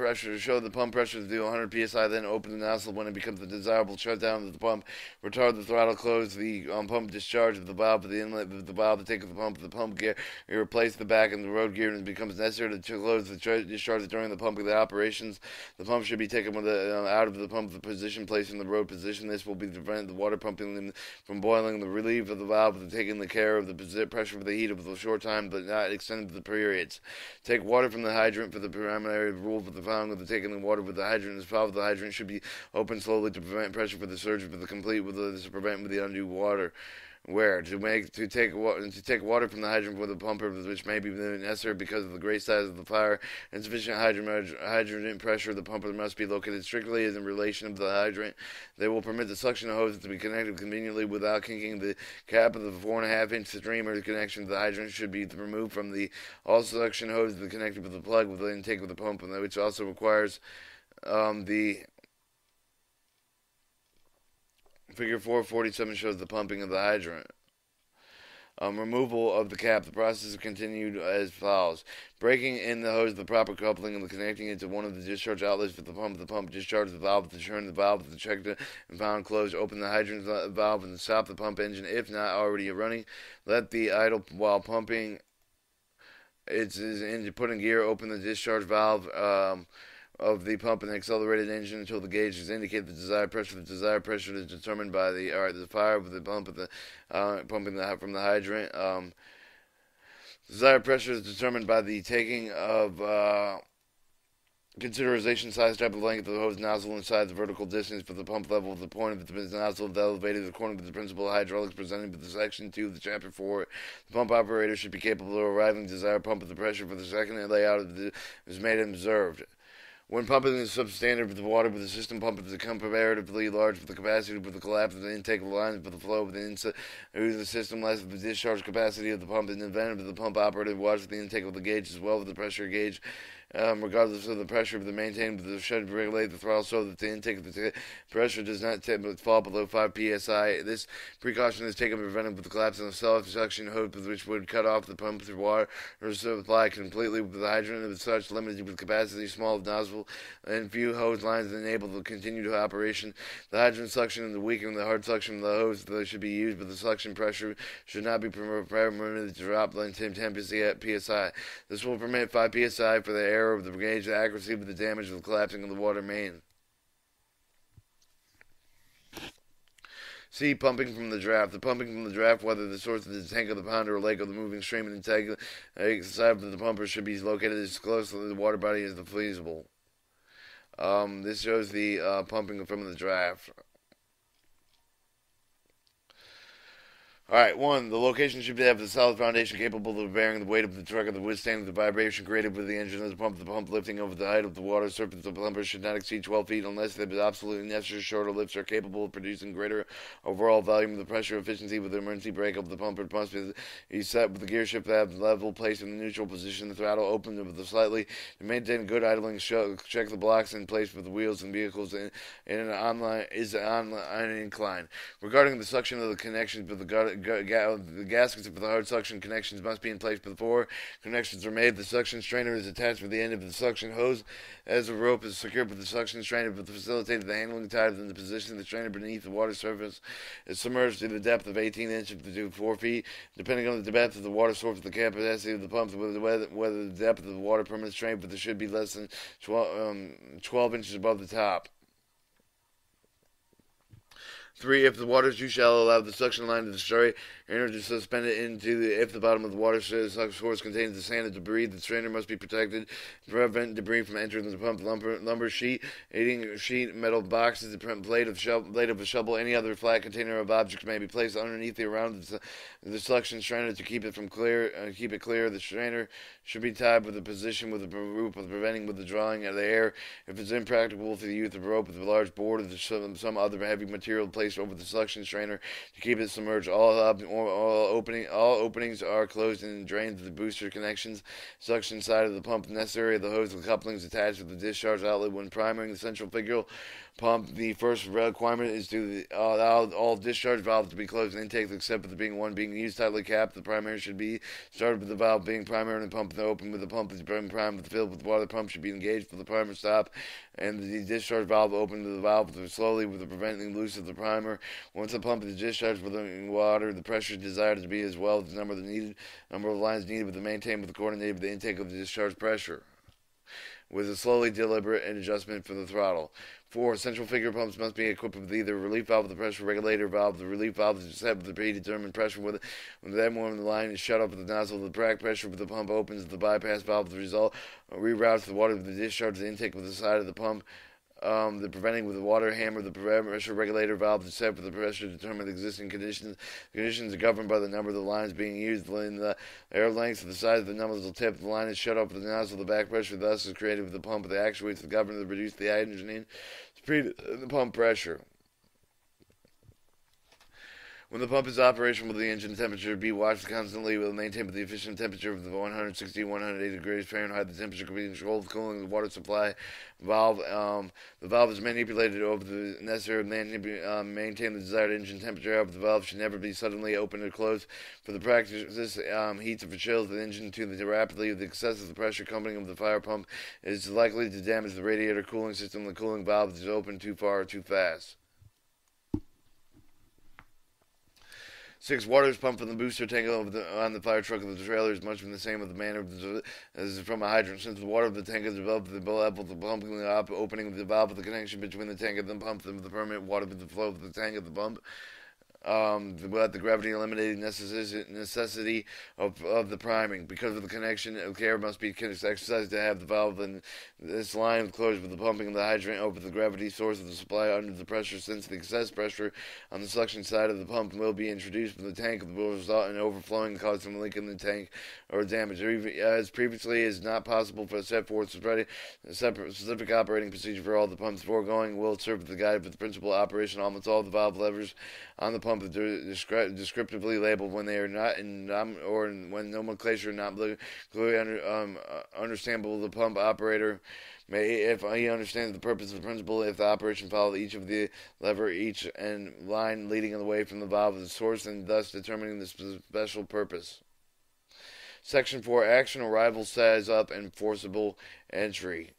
pump pressure to do 100 psi. Then open the nozzle when it becomes a desirable. Shut down the pump. Retard the throttle. Close the pump discharge of the valve. The inlet of the valve to take the pump gear. You replace the back and the road gear, and it becomes necessary to close the discharge during the pumping the operations. The pump should be taken out of the pump position, placed in the road position. This will prevent the water pumping from boiling. The relief of the valve, taking the care of the pressure for the heat of the short time, but not extended the periods. Take water from the hydrant for the primary rule for the following of the taking the water with the hydrant. The valve of the hydrant should be opened slowly to prevent pressure for the surge for the complete to prevent the undue water wear. To take water from the hydrant for the pumper, which may be necessary because of the great size of the fire and sufficient hydrant pressure. The pumper must be located strictly in relation to the hydrant. They will permit the suction hose to be connected conveniently without kinking the cap of the 4.5-inch streamer. The connection to the hydrant should be removed from the all suction hose connected with the plug with the intake of the pump, which also requires the Figure 447 shows the pumping of the hydrant. Removal of the cap. The process is continued as follows. Breaking in the hose, the proper coupling, and connecting it to one of the discharge outlets for the pump. The pump discharges the valve to turn the valve to check and found closed. Open the hydrant valve and stop the pump engine if not already running. Let the idle while pumping. It's put in gear. Open the discharge valve of the pump and the accelerated engine until the gauges indicate the desired pressure. The desired pressure is determined by the fire of the pump of the pumping from the hydrant. Desired pressure is determined by the taking of consideration size, type of length of the hose nozzle, and size, the vertical distance for the pump level of the point of the nozzle of the elevator according to the principle of hydraulics presented with the section 2 of the chapter 4. The pump operator should be capable of arriving at the desired pump of the pressure for the second layout is made and observed. When pumping is substandard with the water with the system pump is comparatively large for the capacity for the collapse of the intake of the lines for the flow of the system less of the discharge capacity of the pump in the event of the pump operator watch the intake of the gauge as well as the pressure gauge. Regardless of the pressure of the maintained, the should regulate the throttle so that the intake of the pressure does not fall below 5 psi. This precaution is taken to prevent the collapse of the self-suction hose, which would cut off the pump through water or supply completely with the hydrant of such limited with capacity, small nozzle, and few hose lines that enable the continued operation. The hydrant suction and the weakening the hard suction of the hose should be used, but the suction pressure should not be permitted to drop than 10 psi. This will permit 5 psi for the air of the gauge, the accuracy of the damage of the collapsing of the water main. C. Pumping from the draft. The pumping from the draft, whether the source of the tank of the pond or lake of the moving stream and the tank, the side of the pumper should be located as close to the water body as feasible. This shows the pumping from the draft. Alright, 1. The location should have a solid foundation capable of bearing the weight of the truck and the withstanding the vibration created with the engine of the pump. The pump lifting over the height of the water surface of the pumper should not exceed 12 feet unless it is absolutely necessary. Shorter lifts are capable of producing greater overall volume of the pressure efficiency with the emergency brake of the pumper. It must be set with the gear shift level placed in the neutral position, the throttle open with the slightly to maintain good idling. Check the blocks in place with the wheels and vehicles in an online incline. Regarding the suction of the connections with the gaskets for the hard suction connections must be in place before connections are made. The suction strainer is attached with the end of the suction hose as the rope is secured with the suction strainer to facilitate the handling tied in the position. The strainer beneath the water surface is submerged to the depth of 18 inches to 4 feet, depending on the depth of the water source. The capacity of the pump, whether the depth of the water permits strain, but there should be less than 12 inches above the top. 3. If the water is too shallow, allow the suction line to destroy energy to suspend it if the bottom of the water source contains the sand and debris. The strainer must be protected to prevent debris from entering the pump. Lumber sheet, metal boxes, the blade of a shovel, any other flat container of objects may be placed underneath the around the suction strainer to keep it clear. The strainer should be tied with a position with a rope preventing with the drawing of the air. If it's impracticable for the use of a rope with a large board or some other heavy material placed over the suction strainer to keep it submerged. All openings are closed and drained to the booster connections. Suction side of the pump necessary. The hose and couplings attached with the discharge outlet when priming the central figure pump. The first requirement is to all discharge valves to be closed and intake except for the one being used tightly capped. The primary should be started with the valve being primary and the pump open with the pump is primed with filled with water. The pump should be engaged for the primer stop and the discharge valve open to the valve slowly with the preventing loose of the primer. Once the pump is discharged with the water, the pressure is desired to be as well as the number of lines needed with the maintained with the coordinated with the intake of the discharge pressure with a slowly deliberate adjustment for the throttle. 4. Central figure pumps must be equipped with either a relief valve or the pressure regulator valve. The relief valve is set with the predetermined pressure when the line is shut off with the nozzle. The back pressure with the pump opens the bypass valve. The result reroutes the water with the discharge to the intake with the side of the pump. The preventing with the water hammer, the pressure regulator valve is set for the pressure to determine the existing conditions. The conditions are governed by the number of the lines being used. In the air length of the size of the nozzle tip, the line is shut off with the nozzle. The back pressure thus is created with the pump. The actuates the governor to reduce the hydrogen speed of the pump pressure. When the pump is operational, will the engine temperature be watched constantly? Will maintain the efficient temperature of the 160 180 degrees Fahrenheit. The temperature can be controlled with cooling the water supply valve. The valve is manipulated over the necessary maintain the desired engine temperature. However, the valve should never be suddenly opened or closed. For the practice, this heats or chills the engine rapidly. The excess of the pressure coming of the fire pump is likely to damage the radiator cooling system. The cooling valve is opened too far or too fast. 6. Water is pumped from the booster tank on the fire truck of the trailer is much in the same of the manner as from a hydrant. Since the water of the tank is above the level of the pumping, the opening of the valve of the connection between the tank and the pump, the permanent water with the flow of the tank of the pump. Without the gravity eliminating necessity of the priming. Because of the connection, care must be exercised to have the valve in this line closed with the pumping of the hydrant over the gravity source of the supply under the pressure. Since the excess pressure on the suction side of the pump will be introduced from the tank, will result in overflowing, causing a leak in the tank or damage. As previously, it is not possible for a set forth specific operating procedure for all the pumps. Foregoing will serve as the guide for the principal operation. Almost all the valve levers on the pump are descriptively labeled when they are not or when nomenclature is not clearly understandable. The pump operator may, if he understands the purpose of the principle, if the operation follows each of the lever, each and line leading away from the valve of the source, and thus determining the special purpose. Section 4. Action, arrival, size up, and forcible entry.